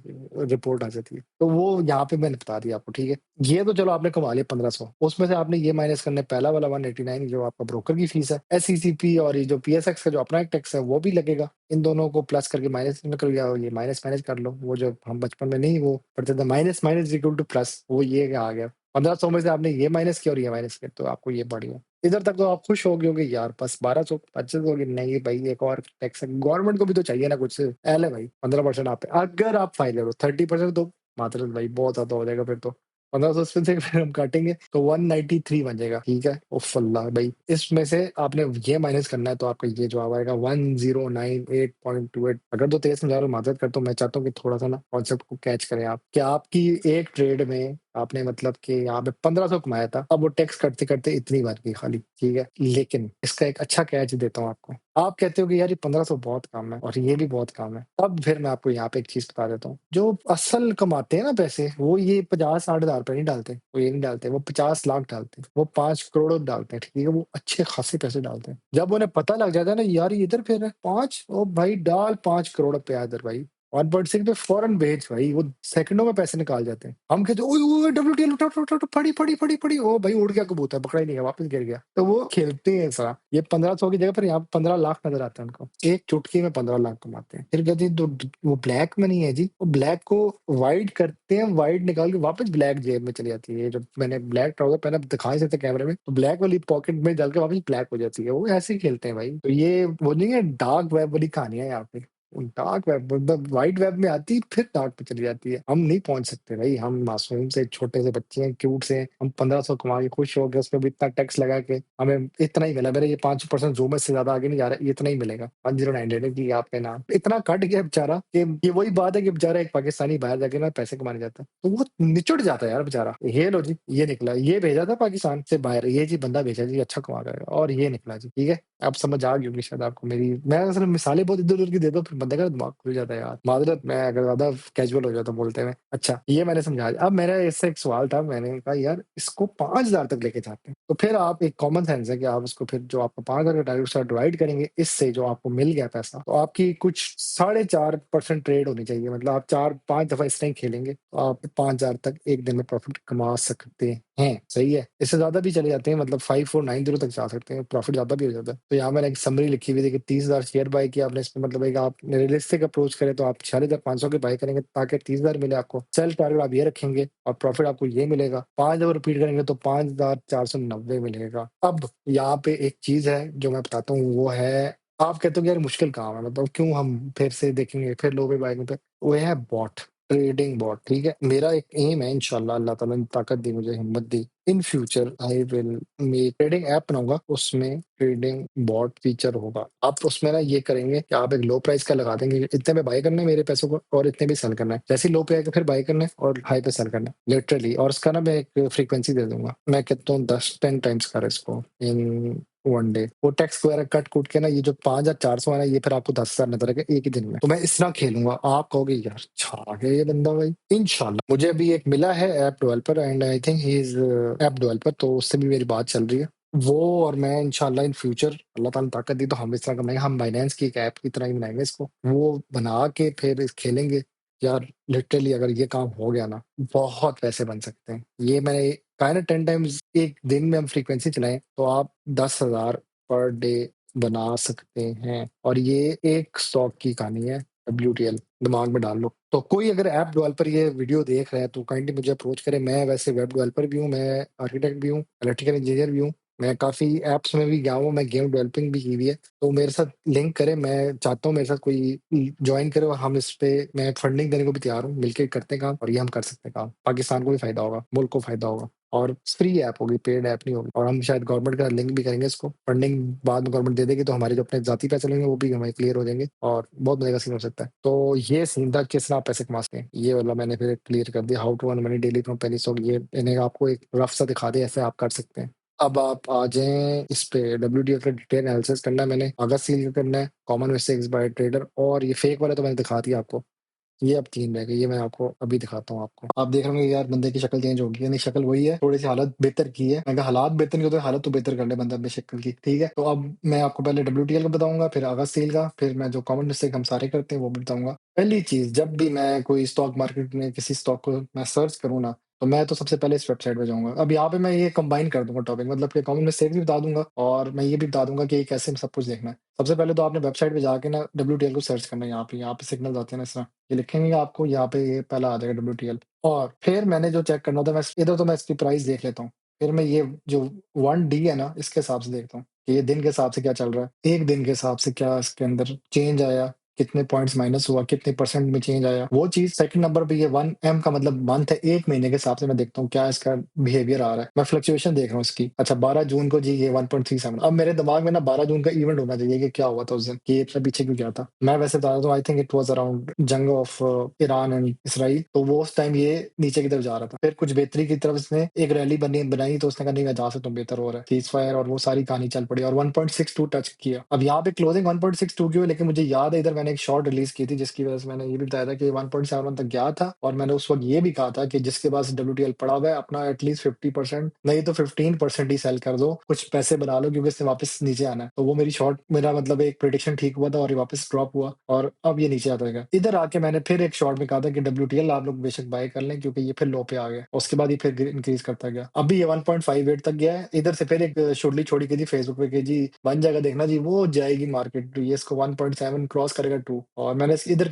रिपोर्ट आ जाती है। तो वो यहाँ पे मैंने बता दिया आपको, ठीक है? ये तो चलो आपने कमा लिया 1500, उसमें से आपने ये माइनस करना है, पहला वाला 189 जो आपका ब्रोकर की फीस है, एसईसीपी और ये जो पीएसएक्स का जो अपना एक टैक्स है वो भी लगेगा। इन दोनों को प्लस करके माइनस में कर, या ये माइनस माइनस कर लो, वो जो हम बचपन में नहीं वो पढ़ते थे, minus minus equal two plus, वो ये आ गया। 1500 में से आपने ये माइनस किया और ये माइनस किया, तो आपको ये बढ़ गया। इधर तक तो आप खुश हो गए होगे यार, बस 1200 25 हो गए, नहीं भाई एक और टैक्स है, गवर्नमेंट को भी तो चाहिए ना कुछ। एल है भाई 15% आप पे, अगर आप फाइल करो 30% तो मात्र भाई बहुत ज्यादा हो जाएगा फिर तो। 1500 से फिर हम काटेंगे तो 193 बन जाएगा, ठीक है? उफ अल्लाह भाई, इसमें से आपने ये माइनस करना है, तो आपका ये जवाब आएगा 1098.28। अगर तो तेज समझा रहा हूँ, मादत करता हूँ, मैं चाहता हूँ कि थोड़ा सा ना कॉन्सेप्ट को कैच करें आप, कि आपकी एक ट्रेड में आपने मतलब कि यहाँ पे 1500 कमाया था, अब वो टैक्स करते करते इतनी बार की खाली, ठीक है? लेकिन इसका एक अच्छा कैच देता हूँ आपको। आप कहते हो कि यार ये 1500 बहुत कम है और ये भी बहुत कम है, तब फिर मैं आपको यहाँ पे एक चीज बता देता हूँ। जो असल कमाते हैं ना पैसे, वो ये 50-60 हजार रुपए नहीं डालते, वो ये नहीं डालते, वो 50 लाख डालते हैं, वो 5 करोड़ डालते हैं, ठीक है? वो अच्छे खासे पैसे डालते हैं। जब उन्हें पता लग जाता है ना यार ये इधर फिर है 5, ओ भाई डाल 5 करोड़ पे इधर भाई, 1.6 पे फौरन भेज भाई, वो सेकंडों में पैसे निकाल जाते हैं। हम कहते ओए डब्ल्यूटीएल उठा उठा उठा, फड़ी फड़ी फड़ी फड़ी, ओ भाई उड़ गया कबूतर, पकड़ा ही नहीं गया, वापस गिर गया। तो वो खेलते हैं ऐसा, ये 1500 की जगह पर यहाँ 15 लाख नजर आता है उनको, एक चुटकी में 15 लाख कमाते हैं। फिर कहते हैं वो ब्लैक मनी है जी, वो ब्लैक को वाइट करते हैं, वाइट निकाल के वापस ब्लैक जेब में चली जाती है। जो मैंने ब्लैक ट्राउजर पहना, दिखा नहीं सकते कैमरे में, तो ब्लैक वाली पॉकेट में डाल के वापस ब्लैक हो जाती है। वो ऐसे ही खेलते हैं भाई। तो ये वो नहीं है, डार्क वेब वाली कहानी है यहाँ पे। डार्क वेब मतलब व्हाइट वेब में आती फिर डार्क पे चली जाती है। हम नहीं पहुंच सकते भाई, हम मासूम से छोटे से बच्चे हैं, क्यूट से हैं। हम 1500 कमा के खुश हो गए, उसमें भी इतना टैक्स लगा के हमें इतना ही मिला। मेरे ये 5% जो में से ज्यादा आगे नहीं जा रहा, ये इतना ही मिलेगा 1098 की आप पे नाम, इतना कट गया बेचारा कि ये वही बात है कि बेचारा एक पाकिस्तानी बाहर जाके ना पैसे कमाने जाता है, तो वो निचुट जाता है यार बेचारा। ये लो जी, ये निकला, ये भेजा था पाकिस्तान से बाहर, ये जी बंदा भेजा जी, अच्छा कमा रहा है, और ये निकला जी, ठीक है? आप समझ आ गई होगी शायद आपको मेरी, मैं असल में मिसालें बहुत इधर उधर की देता हूँ, फिर बंदे का दिमाग खुल जाता है यार, माजरत मैं अगर ज्यादा कैजुअल हो जाता हूँ बोलते में। अच्छा ये मैंने समझा दिया। अब मेरा इससे एक सवाल था, मैंने कहा यार इसको 5000 तक लेके जाते हैं, तो फिर आप एक कॉमन सेंस है कि आप उसको फिर जो आपको 5000 का टारगेट उसका डिवाइड करेंगे, इससे जो आपको मिल गया पैसा, तो आपकी कुछ 4.5% ट्रेड होनी चाहिए, मतलब आप 4-5 दफा इस तरह खेलेंगे तो आप 5000 तक एक दिन में प्रॉफिट कमा सकते हैं। सही है, इससे ज्यादा भी चले जाते हैं, मतलब 5490 तक जा सकते हैं, प्रॉफिट ज्यादा भी हो जाता है। तो यहाँ मैंने एक समरी लिखी हुई थी कि 30,000 शेयर बाय किया आपने, इसमें मतलब एक आप रियलिस्टिक अप्रोच करें तो आप 46,500 के बाय करेंगे ताकि 30,000 मिले आपको। सेल टारगेट आप ये रखेंगे और प्रॉफिट आपको ये मिलेगा। 5 दफा रिपीट करेंगे तो 5490 मिलेगा। अब यहाँ पे एक चीज है जो मैं बताता हूँ, वो है, आप कहते हो कि यार मुश्किल काम है, मतलब क्यों हम फिर से देखेंगे फिर लो पे बाय पे, वो है बॉट, ट्रेडिंग बॉट, ठीक है? मेरा एक एम है, इंशाल्लाह अल्लाह ताला ने ताकत दी, मुझे हिम्मत दी, in future I will make trading app बनाऊंगा, उसमें ट्रेडिंग बॉट फीचर होगा। आप उसमें ना ये करेंगे कि आप एक लो प्राइस का लगा देंगे, इतने में बाय करना है मेरे पैसों को और इतने भी सेल करना है, जैसे लो पे आएगा फिर बाय करना है और हाई पे सेल करना है, लिटरली। और इसका ना मैं एक फ्रीक्वेंसी दे दूंगा, मैं कहता हूँ 10-10 टाइम्स कर इसको इन 1 डे। वो टैक्स वगैरह कट कुट के ना, ये जो 5400 है ना, ये फिर आपको 10,000 नजर आएगा एक ही दिन में। तो मैं इस तरह खेलूंगा, आप कहोगे यार छा गया ये बंदा भाई। इंशाल्लाह मुझे अभी एक मिला है app developer, and I think he is app developer, तो उससे भी मेरी बात चल रही है। वो और मैं इंशाल्लाह इन फ्यूचर अल्लाह ताला ने ताकत दी तो हम इस तरह कमाएंगे, हम बाइनेंस की एक ऐप की तरह ही बनाएंगे इसको, वो बना के फिर खेलेंगे। यार लिटरली अगर ये काम हो गया ना, बहुत पैसे बन सकते हैं। ये मैंने कहा है ना 10 टाइम्स एक दिन में हम फ्रीक्वेंसी चलाएं तो आप 10,000 पर डे बना सकते हैं। और ये एक स्टॉक की कहानी है, WTL, दिमाग में डाल लो। तो कोई अगर ऐप डेवलपर ये वीडियो देख रहे हैं तो काइंडली मुझे अप्रोच करें। मैं वैसे वेब डेवलपर भी हूँ, मैं आर्किटेक्ट भी हूँ, इलेक्ट्रिकल इंजीनियर भी हूँ, मैं काफ़ी ऐप्स में भी गया हूँ, मैं गेम डेवलपिंग भी की हुई है, तो मेरे साथ लिंक करे, मैं चाहता हूँ मेरे साथ कोई जॉइन करे और हम इस पे मैं फंडिंग देने को भी तैयार हूँ, मिलके करते हैं काम और ये हम कर सकते हैं काम। पाकिस्तान को भी फ़ायदा होगा, मुल्क को फ़ायदा होगा और फ्री ऐप होगी, पेड ऐप नहीं होगी और हम शायद गवर्नमेंट का लिंक भी करेंगे इसको। फंडिंग बाद में गवर्नमेंट दे देगी तो हमारे जो अपने ज़ाती पैसे लगेंगे वो भी हमारे क्लियर हो जाएँगे और बहुत मज़े का सीन हो सकता है। तो ये सीन था किस तरह आप पैसे कमा सकते हैं। ये वाला मैंने फिर क्लियर कर दिया, how to earn money daily from penny stock, ये मैंने आपको एक रफ सा दिखा दिया, ऐसे आप कर सकते हैं। अब आप आ जाएँ इस पे डब्ल्यूटीएफ का डिटेल एनालिसिस करना है मैंने, अगस्त सील करना है, कॉमन मिस्टेक्स बाय ट्रेडर और ये फेक वाला तो मैंने दिखा दिया आपको। ये अब 3 रह गए, ये मैं आपको अभी दिखाता हूँ आपको। आप देख रहे होंगे यार बंदे की शक्ल चेंज हो गई है, नहीं शक्ल वही है, थोड़ी-सी हालत बेहतर की है। मैं कहा हालात बेहतर नहीं होते, हालत तो बेहतर कर ले बंदा अपनी शक्ल की, ठीक है? तो अब मैं आपको पहले डब्ल्यूटीएल का बताऊँगा, फिर आगाज़ सेल का, फिर मैं जो कॉमन मिस्टेक हम सारे करते हैं वो भी बताऊँगा। पहली चीज़, जब भी मैं कोई स्टॉक मार्केट में किसी स्टॉक को मैं सर्च करूँ ना, तो मैं तो सबसे पहले इस वेबसाइट पे जाऊँगा। अब यहाँ पे मैं ये कंबाइन कर दूँगा टॉपिक, मतलब कि कॉमन मिस्टेक भी बता दूँगा और मैं ये भी बता दूँगा कि कैसे सब कुछ देखना है। सबसे पहले तो आपने वेबसाइट पे जाके ना डब्ल्यूटीएल को सर्च करना है, यहाँ पे सिग्नल्स आते हैं ना इस तरह। ये लिखेंगे आपको यहाँ पे, ये पहला आ जाएगा डब्ल्यूटीएल और फिर मैंने जो चेक करना होता है, मैं इधर तो मैं इसकी प्राइस देख लेता हूँ। फिर मैं ये जो 1 डी है ना, इसके हिसाब से देखता हूँ कि ये दिन के हिसाब से क्या चल रहा है। 1 दिन के हिसाब से क्या इसके अंदर चेंज आया, कितने पॉइंट्स माइनस हुआ, कितने परसेंट में चेंज आया, वो चीज़। सेकंड नंबर पे ये 1 एम का मतलब मंथ है, 1 महीने के हिसाब से मैं देखता हूँ क्या इसका बिहेवियर आ रहा है। मैं फ्लक्चुएशन देख रहा हूँ इसकी। अच्छा 12 जून को जी ये 1.37, अब मेरे दिमाग में ना 12 जून का इवेंट होना चाहिए कि क्या हुआ था उस दिन, कि ये सब पीछे क्यों गया था। मैं वैसे बता रहा हूँ, I think it was around जंग ऑफ ईरान एंड इसराइल, तो वो उस टाइम ये नीचे की तरफ जा रहा था। फिर कुछ बेहतरी की तरफ इसने एक रैली बनाई तो उसने कहा नहीं मैं जा सकता हूँ, बेहतर हो रहा है। सीज़फायर और वो सारी कहानी चल पड़ी और 1.62 टच किया। अब यहाँ पे क्लोजिंग 1.62 की हुई, लेकिन मुझे याद है इधर मैंने एक शॉर्ट रिलीज़ की थी जिसकी वजह से मैंने ये भी बताया था कि 1.71 तक गया था और मैंने उस वक़्त ये भी कहा था कि जिसके पास डब्ल्यूटीएल पड़ा हुआ है अपना एटलीस्ट 50% नहीं तो 15% ही सेल कर दो, कुछ पैसे बना लो क्योंकि इसने वापस नीचे आना है। तो वो मेरी शॉर्ट, मेरा मतलब एक प्रेडिक्शन ठीक हुआ था और ये वापस ड्रॉप हुआ और अब ये नीचे आता रहेगा। इधर आके मैंने फिर एक शॉर्ट में कहा था कि डब्ल्यूटीएल आप लोग बेशक बाय कर लें क्योंकि ये फिर लो पे आ गया। उसके बाद ये फिर इंक्रीज करता गया। अभी ये 1.58 तक गया है। इधर से फिर एक शुडली छोड़ी की थी फेसबुक पे कि जी बन जाएगा देखना जी, वो जाएगी मार्केट, ये इसको 1.7 क्रॉस करेगा 2 और मैंने इधर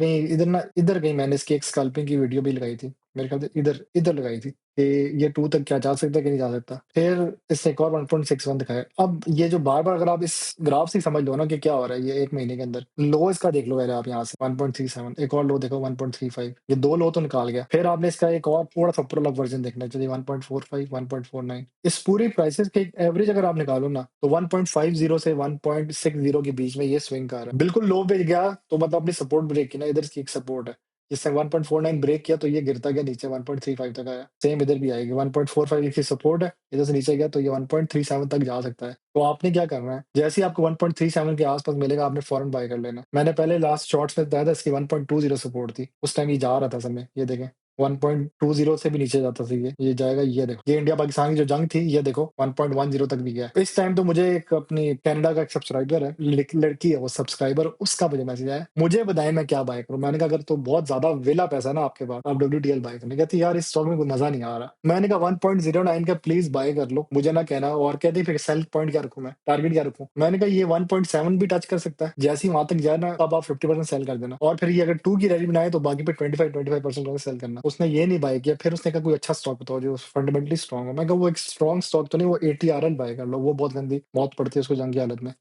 कहीं मैंने इसकी एक स्कैल्पिंग की वीडियो भी लगाई थी। मेरे ख्याल से इधर इधर लगाई थी कि ये 2 तक क्या जा सकता है कि नहीं जा सकता। फिर इसने एक और 1.61 दिखाया। अब ये जो बार-बार अगर आप इस ग्राफ से ही समझ लो ना कि क्या हो रहा है ये 1 महीने के अंदर। लो इसका देख लो पहले आप यहाँ से 1.37, एक और लो देखो 1.35, ये 2 लो तो निकाल गया। फिर आपने इसका एक और थोड़ा-सा ऊपर वाला वर्ज़न देखना है, चलिए 1.45, 1.49। इस पूरी प्राइसेज़ के एक एवरेज अगर आप निकालो ना तो 1.50 से 1.60 के बीच में ये स्विंग कर रहा है। बिल्कुल लो पे गया तो मतलब अपनी सपोर्ट ब्रेक की ना, इधर इसकी एक सपोर्ट है। इसने 1.49 ब्रेक किया तो ये गिरता गया नीचे 1.35 तक आया। सेम इधर भी आएगी 1.45 इसकी सपोर्ट है, इधर से नीचे गया तो ये 1.37 तक जा सकता है। तो आपने क्या करना है, जैसे ही आपको 1.37 के आस-पास मिलेगा आपने फौरन बाय कर लेना। मैंने पहले लास्ट शॉर्ट्स में बताया था इसकी 1.20 सपोर्ट थी, उस टाइम ये जा रहा था समय, ये देखें 1.20 से भी नीचे जाता था ये जाएगा, ये देखो। ये इंडिया पाकिस्तान की जो जंग थी, ये देखो 1.10 तक भी गया। इस टाइम तो मुझे एक अपनी कनाडा का एक सब्सक्राइबर है, लड़की है वो सब्सक्राइबर, उसका मुझे मैसेज आया, मुझे बताएँ मैं क्या बाय करूँ? मैंने कहा अगर तो बहुत ज़्यादा वेला पैसा है ना आपके पास, आप डब्ल्यूटीएल बाय करना। कहती यार इस स्टॉक में कोई मज़ा नहीं आ रहा। मैंने कहा 1.09 का प्लीज़ बाय कर लो, मुझे ना कहना। और कहती फिर सेल पॉइंट क्या रखूँ मैं? टारगेट क्या रखूँ? मैंने कहा ये 1.7 भी टच कर सकता है। जैसे ही वहाँ तक जाए ना तब आप 50% सेल कर देना और फिर ये अगर 2 की रैली बनाए तो बाकी पे 25% लोगों सेल करना। उसने ये नहीं बाय किया। फिर उसने कहा कोई अच्छा स्टॉक बताओ जो फंडामेंटली स्ट्रांग हो। मैं कहा वो एक स्ट्रांग स्टॉक तो नहीं, वो एटीआरएल बाय कर लो, वो बहुत गंदी मौत पड़ती है उसको जंग की हालत में।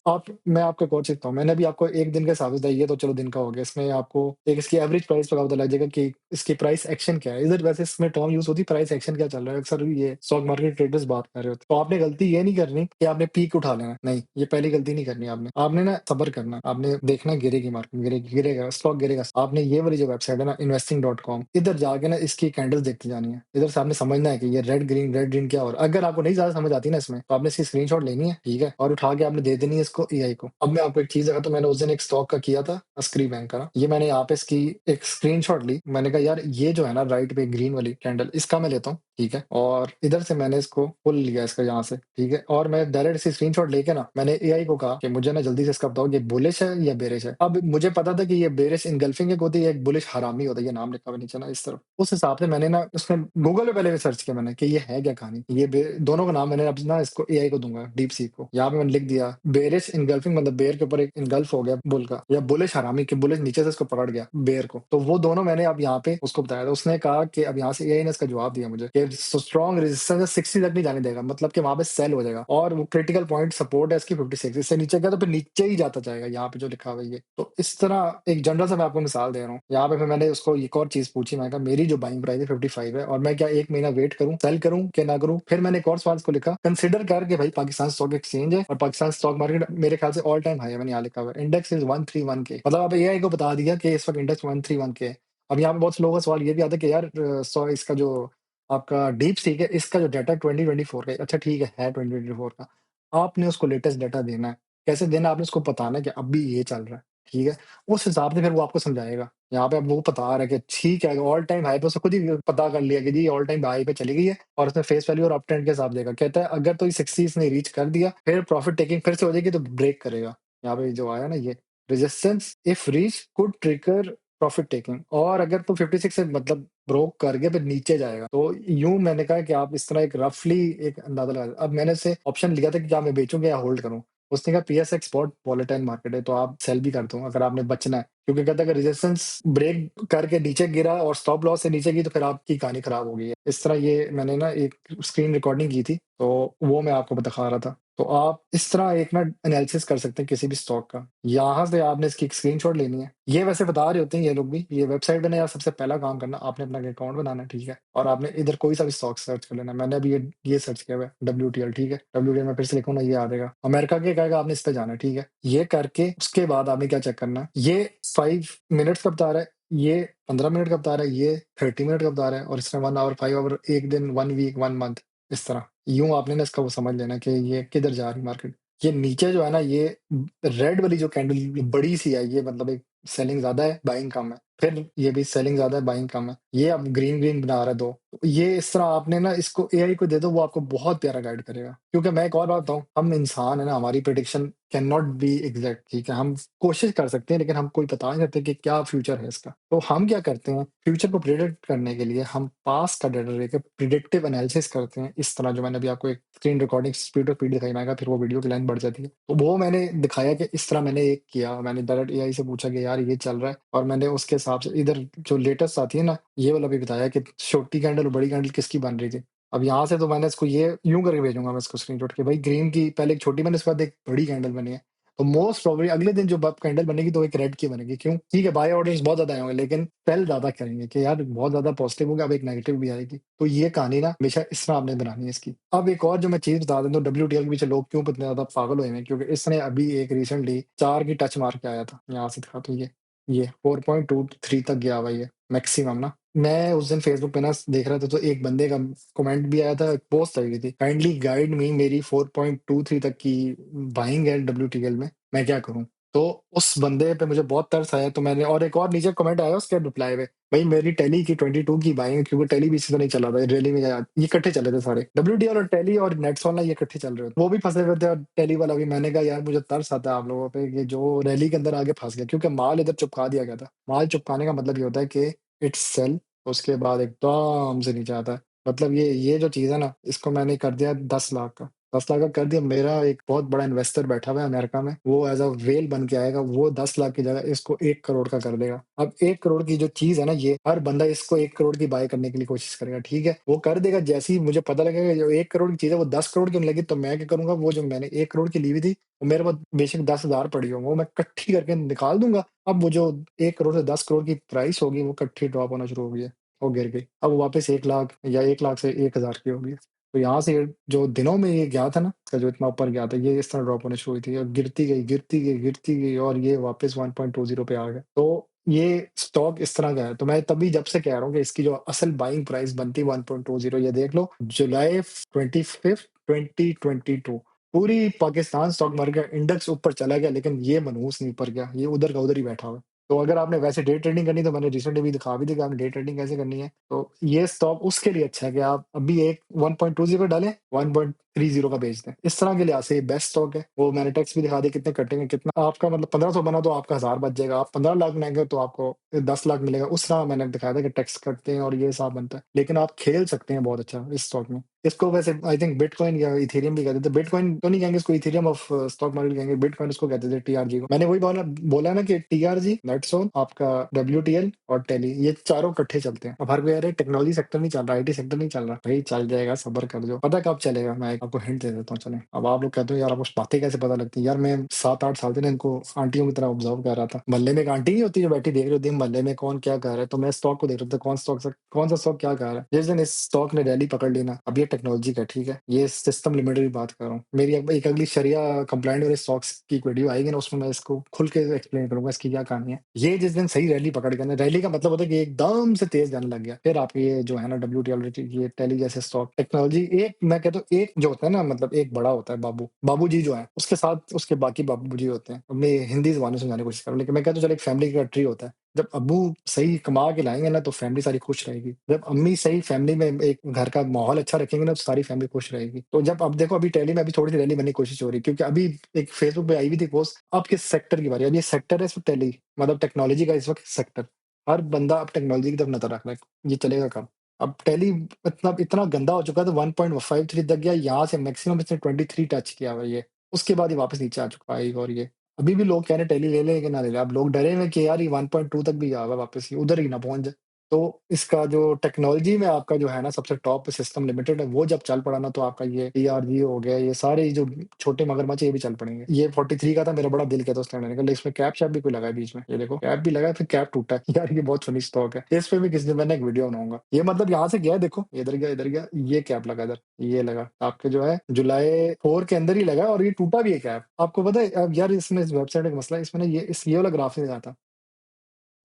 मैं आपको एक और चीज़ बताऊँ, मैंने अभी आपको 1 दिन का हिसाब बताया, ये तो चलो दिन का हो गया। इसमें आपको एक इसकी एवरेज प्राइस पता लग जाएगा कि इसकी प्राइस एक्शन क्या है। इधर वैसे इसमें टर्म यूज़ होती है प्राइस एक्शन क्या चल रहा है, अक्सर ये स्टॉक मार्केट ट्रेडर्स बात कर रहे होते हैं। तो आपने गलती ये नहीं करनी कि आपने पीक उठा लेना, नहीं, ये पहली गलती नहीं करनी आपने। आपने ना सब्र करना, आपने देखना गिरेगी मार्केट, गिरेगा, स्टॉक गिरेगा। आपने ये वाली जो वेबसाइट है ना investing.com, इधर जाके ना इसकी कैंडल्स देखती जानी है। इधर से आपने समझना है कि ये रेड ग्रीन क्या हो रहा है। अगर आपको नहीं ज़्यादा समझ आती ना इसमें, तो आपने इसकी स्क्रीनशॉट लेनी है, ठीक है? और उठा के आपने दे देनी है इसको एआई को। अब मैं आपको एक चीज़ दिखाता हूँ, मैंने उस दिन एक स्टॉक का किया था, अस्क्री बैंक का ना, ये मैंने यहाँ पे इसकी एक स्क्रीनशॉट ली। मैंने कहा यार ये जो है ना राइट पे ग्रीन वाली कैंडल, इसका मैं लेता हूँ, ठीक है? और इधर से मैंने इसको फुल लिया इसका यहाँ से, ठीक है? और मैं डायरेक्ट इसी स्क्रीनशॉट लेके ना मैंने एआई को कहा कि मुझे ना जल्दी से इसका बताओ कि बुलिश है या बेरिश है। अब मुझे पता था कि ये बेरिश इनगल्फिंग एक होती है, एक बुलिश हरामी होता है, ये नाम लिखा हुआ नीचे ना इस तरफ। उस हिसाब से मैंने ना उसमें गूगल पे पहले भी सर्च किया मैंने कि ये है क्या कहानी? ये बे दोनों का नाम मैंने अब ना इसको एआई को दूँगा, डीपसीक को। यहाँ पे मैंने लिख दिया बेयरिश एंगल्फिंग मतलब बेयर के ऊपर एक एंगल्फ हो गया बुल का या बुलिश हरामी कि बुलिश नीचे से इसको पकड़ गया बेयर को। तो वो दोनों मैंने अब यहाँ पे उसको बताया था। उसने कहा कि अब यहाँ से एआई ने इसका जवाब दिया मुझे कि स्ट्रॉन्ग रेजिस्टेंस 60 तक नहीं जाने देगा, मतलब कि वहाँ पे सेल हो जाएगा और वो क्रिटिकल पॉइंट सपोर्ट है इसकी 56, इससे नीचे गया तो फिर नीचे ही जाता जाएगा, यहाँ पे जो लिखा हुआ है ये। तो इस तरह एक जनरल सा मैं आपको मिसाल दे रहा हूँ। यहाँ पे फिर मैंने उसको एक और चीज़ पूछी, मैंने कहा मेरी जो बाइंग प्राइस है 55 है और मैं क्या 1 महीना वेट करूँ, सेल करूँ कि ना करूँ? फिर मैंने एक और सवाल इसको लिखा, कंसिडर कर के भाई पाकिस्तान स्टॉक एक्सचेंज है और पाकिस्तान स्टॉक मार्केट मेरे ख्याल से ऑल टाइम हाई है, मैंने यहाँ लिखा हुआ है। इंडेक्स इज़ 131 के, मतलब अब एआई को बता दिया कि इस वक़्त इंडेक्स 131 के है। अब यहाँ पे बहुत से लोगों का सवाल ये भी आता है कि यार इसका जो आपका डीपसीक है, इसका जो डाटा 2024 का है। अच्छा ठीक है 2024 का। आपने उसको लेटेस्ट डाटा देना है। कैसे देना है? आपने उसको बताना है कि अभी ये चल रहा है, ठीक है? उस हिसाब से फिर वो आपको समझाएगा। यहाँ पे अब वो बता रहा है कि ठीक है, ऑल टाइम हाई पे उसने खुद ही पता कर लिया कि जी ऑल टाइम हाई पे चली गई है और उसने फेस वैल्यू और अप ट्रेंड के हिसाब देगा। कहता है अगर तो ये 60 इसने रीच कर दिया, फिर प्रॉफिट टेकिंग फिर से हो जाएगी तो ब्रेक करेगा। यहाँ पे जो आया ना ये resistance if reach could trigger profit taking और अगर तो 56 से मतलब ब्रोक करके फिर नीचे जाएगा। तो यूँ मैंने कहा कि आप इस तरह एक रफली एक अंदाज़ा लगा अब मैंने इससे ऑप्शन लिया था कि क्या मैं बेचूँ या होल्ड करूँ? उसने कहा पीएसएक्स बहुत वोलेटाइल मार्केट है, तो आप सेल भी कर दो अगर आपने बचना है। क्योंकि कहता है अगर रेजिस्टेंस ब्रेक करके नीचे गिरा और स्टॉप लॉस से नीचे गई तो फिर आपकी कहानी खराब हो गई है। इस तरह ये मैंने ना एक स्क्रीन रिकॉर्डिंग की थी, तो वो मैं आपको दिखा रहा था। तो आप इस तरह एक ना एनालिसिस कर सकते हैं किसी भी स्टॉक का। यहाँ से आपने इसकी एक स्क्रीनशॉट लेनी है। ये वैसे बता रहे होते हैं ये लोग भी, ये वेबसाइट पे ना यार सबसे पहला काम करना आपने अपना एक अकाउंट बनाना है, ठीक है? और आपने इधर कोई सा भी स्टॉक सर्च कर लेना है। मैंने अभी ये सर्च किया हुआ है डब्ल्यूटीएल, ठीक है? डब्ल्यूटीएल मैं फिर से लिखूँ ना ये आ जाएगा। अमेरिका के कहेगा आपने इस पे जाना है, ठीक है? ये करके उसके बाद आपने क्या चेक करना है, ये 5 मिनट्स का बता रहा है, ये 15 मिनट का बता रहा है, ये 30 मिनट का बता रहा है और इसमें 1 आवर, 5 आवर, 1 दिन, 1 वीक, 1 मंथ इस तरह। यूँ आपने ना इसका वो समझ लेना कि ये किधर जा रही है मार्केट। ये नीचे जो है ना ये रेड वाली जो कैंडल बड़ी सी है ये मतलब एक सेलिंग ज़्यादा है, बाइंग कम है। फिर ये भी सेलिंग ज़्यादा है, बाइंग कम है। ये अब ग्रीन-ग्रीन बना रहा है 2। ये इस तरह आपने ना इसको एआई को दे दो वो आपको बहुत प्यारा गाइड करेगा। क्योंकि मैं एक और बात बताऊँ, हम इंसान है ना हमारी prediction can not be exact, ठीक है? हम कोशिश कर सकते हैं लेकिन हम कोई बता नहीं सकते कि क्या फ्यूचर है इसका। तो हम क्या करते हैं फ्यूचर को प्रेडिक्ट करने के लिए हम पास्ट का डाटा लेके प्रिडिक्टिव एनालिसिस करते हैं। इस तरह जो मैंने अभी आपको एक स्क्रीन रिकॉर्डिंग स्पीड और स्पीड दिखाई, मैंने कहा फिर वो वीडियो की लेंथ बढ़ जाती है। तो वो मैंने दिखाया कि इस तरह मैंने एक किया, मैंने डायरेक्ट एआई से पूछा कि यार ये चल रहा है और मैंने उसके हिसाब से इधर जो लेटेस्ट आती है ना, ये वाला भी बताया कि छोटी कैंडल और बड़ी कैंडल किसकी बन रही थी। अब यहाँ से तो मैंने इसको ये यूँ करके भेजूँगा मैं इसको स्क्रीनशॉट कि भाई ग्रीन की पहले एक छोटी बनी उसके बाद एक बड़ी कैंडल बनी है। तो मोस्ट प्रोबेबली अगले दिन जो बब कैंडल बनेगी तो एक रेड की बनेगी। क्यों? ठीक है बाय ऑडियंस बहुत ज़्यादा आए होंगे लेकिन सेल ज़्यादा करेंगे कि यार बहुत ज़्यादा पॉजिटिव हो गया, अब एक नेगेटिव भी आएगी। तो ये कहानी ना हमेशा इस तरह आपने बनानी है इसकी। अब एक और जो मैं चीज़ बता देता हूँ डब्ल्यूटीएल के पीछे लोग क्यों इतने ज़्यादा पागल हुए हैं क्योंकि इसने अभी एक रिसेंटली 4 की टच मार के आया था। यहाँ से दिखाता हूँ ये 4.23 तक गया हुआ ये मैक्सिमम ना। मैं उस दिन फेसबुक पे ना देख रहा था तो एक बंदे का कमेंट भी आया था, पोस्ट आई हुई थी, काइंडली गाइड मी मेरी 4.23 तक की बाइंग है डब्ल्यूटीएल में, मैं क्या करूँ? तो उस बंदे पे मुझे बहुत तरस आया तो मैंने और एक और नीचे कमेंट आया उसके रिप्लाई में, भाई मेरी टेली की 22 की बाइंग है क्योंकि टेली भी इसी तरह नहीं चला था, रैली में गया ये इकट्ठे चले थे सारे। डब्ल्यूटीएल और टेली और नेटसोल ना ये इकट्ठे चल रहे थे। वो भी फँसे हुए थे और टेली वाला भी। मैंने कहा यार मुझे तरस आता है आप लोगों पे कि जो रैली के अंदर आगे फँस गया क्योंकि माल इधर चिपका दिया गया था। माल चिपकाने का मतलब ये होता है कि इट्स सेल उसके बाद एकदम से नीचे आता है। मतलब ये जो चीज़ है ना, इसको मैंने कर दिया 10 लाख का। 10 लाख का कर दिया, मेरा एक बहुत बड़ा इन्वेस्टर बैठा हुआ है अमेरिका में, वो एज़ अ व्हेल बन के आएगा, वो 10 लाख की जगह इसको 1 करोड़ का कर देगा। अब 1 करोड़ की जो चीज़ है ना ये, हर बंदा इसको 1 करोड़ की बाय करने के लिए कोशिश करेगा, ठीक है? वो कर देगा जैसे ही मुझे पता लगेगा जो 1 करोड़ की चीज़ है वो 10 करोड़ की होने लगी, तो मैं क्या करूँगा वो जो मैंने 1 करोड़ की ली हुई थी, वो मेरे पास बेशक 10,000 पड़ी हो, वो मैं इकट्ठी करके निकाल दूँगा। अब वो जो 1 करोड़ से 10 करोड़ की प्राइस होगी, वो इकट्ठी ड्रॉप होना शुरू हो गई है। वो गिर गई। अब वो वापस 1 लाख या 1 लाख से 1,000 की हो गई है। तो यहाँ से ये जो दिनों में ये गया था ना, इसका जो इतना ऊपर गया था, ये इस तरह ड्रॉप होनी शुरू हुई थी और गिरती गई, गिरती गई, गिरती गई और ये वापस 1.20 पे आ गया। तो ये स्टॉक इस तरह का है। तो मैं तभी जब से कह रहा हूँ कि इसकी जो असल बाइंग प्राइस बनती है 1.20 ये देख लो, जुलाई 25th 2022 पूरी पाकिस्तान स्टॉक मार्केट इंडेक्स ऊपर चला गया लेकिन ये मनहूस नहीं ऊपर गया, ये उधर का उधर ही बैठा हुआ है। तो अगर आपने वैसे डे ट्रेडिंग करनी है तो मैंने रिसेंटली भी दिखा भी दिया कि आपने डे ट्रेडिंग कैसे करनी है। तो ये स्टॉक उसके लिए अच्छा है कि आप अभी एक 1.20 डालें, 1.30 का बेच दें। इस तरह के लिहाज से ये बेस्ट स्टॉक है। वो मैंने टैक्स भी दिखा दिया कितने कटेंगे, कितना आपका मतलब 1500 बना तो आपका 1000 बच जाएगा। आप 15 लाख बनाएंगे तो आपको 10 लाख मिलेगा। उस तरह मैंने दिखाया था कि टैक्स कटते हैं और ये हिसाब बनता है। लेकिन आप खेल सकते हैं बहुत अच्छा इस स्टॉक में। इसको वैसे आई थिंक बिटकॉइन या इथेरियम भी कहते थे। बिटकॉइन तो नहीं कहेंगे इसको, इथेरियम ऑफ स्टॉक मार्केट कहेंगे, बिटकॉइन इसको कहते थे, टीआरजी को। मैंने वही बोला बोला ना कि टीआरजी, नेटसोन, आपका डब्ल्यूटीएल और टेली, ये चारों इकट्ठे चलते हैं। अब हर कोई यार टेक्नोलॉजी सेक्टर नहीं चल रहा, आईटी सेक्टर नहीं चल रहा। भाई चल जाएगा, सब्र कर जो, पता कब चलेगा। मैं आपको हिंट दे देता हूँ, चले। अब आप लोग कहते हो यार आपको बातें कैसे पता लगती है। यार मैं 7-8 साल से ना इनको आंटियों की तरह ऑब्जर्व कर रहा था। मोहल्ले में एक आंटी नहीं होती जो बैठी देख रही होती है मोहल्ले में कौन क्या कर रहा है, तो मैं स्टॉक को देख रहा था कौन सा स्टॉक क्या कर रहा है। जिस दिन इस स्टॉक ने रैली पकड़ ली ना, अब ये टेक्नोलॉजी का, ठीक है, ये सिस्टम लिमिटेड की बात कर रहा हूँ। मेरी एक अगली शरिया कंप्लाइंट वाले स्टॉक्स की एक वीडियो आएगी ना, उसमें मैं इसको खुल के एक्सप्लेन करूंगा इसकी क्या कहानी है। ये जिस दिन सही रैली पकड़ गया ना, रैली का मतलब होता है कि एकदम से तेज जाने लग गया, फिर आपके ये जो है ना WTL, ये टेली जैसे स्टॉक टेक्नोलॉजी, एक मैं कहता हूँ एक जो होता है ना, मतलब एक बड़ा होता है बाबूजी जो है, उसके साथ उसके बाकी बाबूजी होते हैं। अब मैं हिंदी जबान में समझाने की कोशिश करूँ, लेकिन मैं कहता हूँ चलो एक फैमिली का ट्री होता है। जब अब्बू सही कमा के लाएंगे ना तो फैमिली सारी खुश रहेगी। जब अम्मी सही फैमिली में एक घर का माहौल अच्छा रखेंगे ना तो सारी फैमिली खुश रहेगी। तो जब अब देखो अभी टेली में अभी थोड़ी सी रैली बनने की कोशिश हो रही है, क्योंकि अभी एक फेसबुक पे आई हुई थी पोस्ट, अब किस सेक्टर की बारी है। अब ये सेक्टर है इस वक्त टेली, मतलब टेक्नोलॉजी का इस वक्त सेक्टर। हर बंदा अब टेक्नोलॉजी की तरफ नजर रख रहा है। ये चलेगा कब? अब टेली इतना इतना गंदा हो चुका है, तो 1.53 तक गया, यहाँ से मैक्सिमम इसने 23 टच किया हुआ है ये। उसके बाद ये वापस नीचे आ चुका है। और ये अभी भी लोग कह रहे हैं टेली ले लें कि ना ले लें। अब लोग डरे हुए हैं कि यार ये 1.2 तक भी आएगा वापस, ये उधर ही ना पहुंच जाए। तो इसका जो टेक्नोलॉजी में आपका जो है ना सबसे टॉप सिस्टम लिमिटेड है, वो जब चल पड़ा ना तो आपका ये टीआरजी हो गया, ये सारे जो छोटे मगरमच्छ ये भी चल पड़ेंगे। ये 43 का था, मेरा बड़ा दिल कहता है लेने का, लेकिन इसमें कैप शैप भी कोई लगा है बीच में। ये देखो कैप भी लगा है, फिर कैप टूटा है। यार ये बहुत फनी स्टॉक है, इस पे भी किसी दिन मैंने एक वीडियो बनाऊंगा। ये मतलब यहाँ से गया है, देखो इधर गया इधर गया, ये कैप लगा इधर, ये लगा आपके जो है जुलाई 4 के अंदर ही लगा और ये टूटा भी है कैप। आपको पता है अब यार इसमें इस वेबसाइट का मसला है, इसमें ना ये वाला ग्राफ नहीं आता।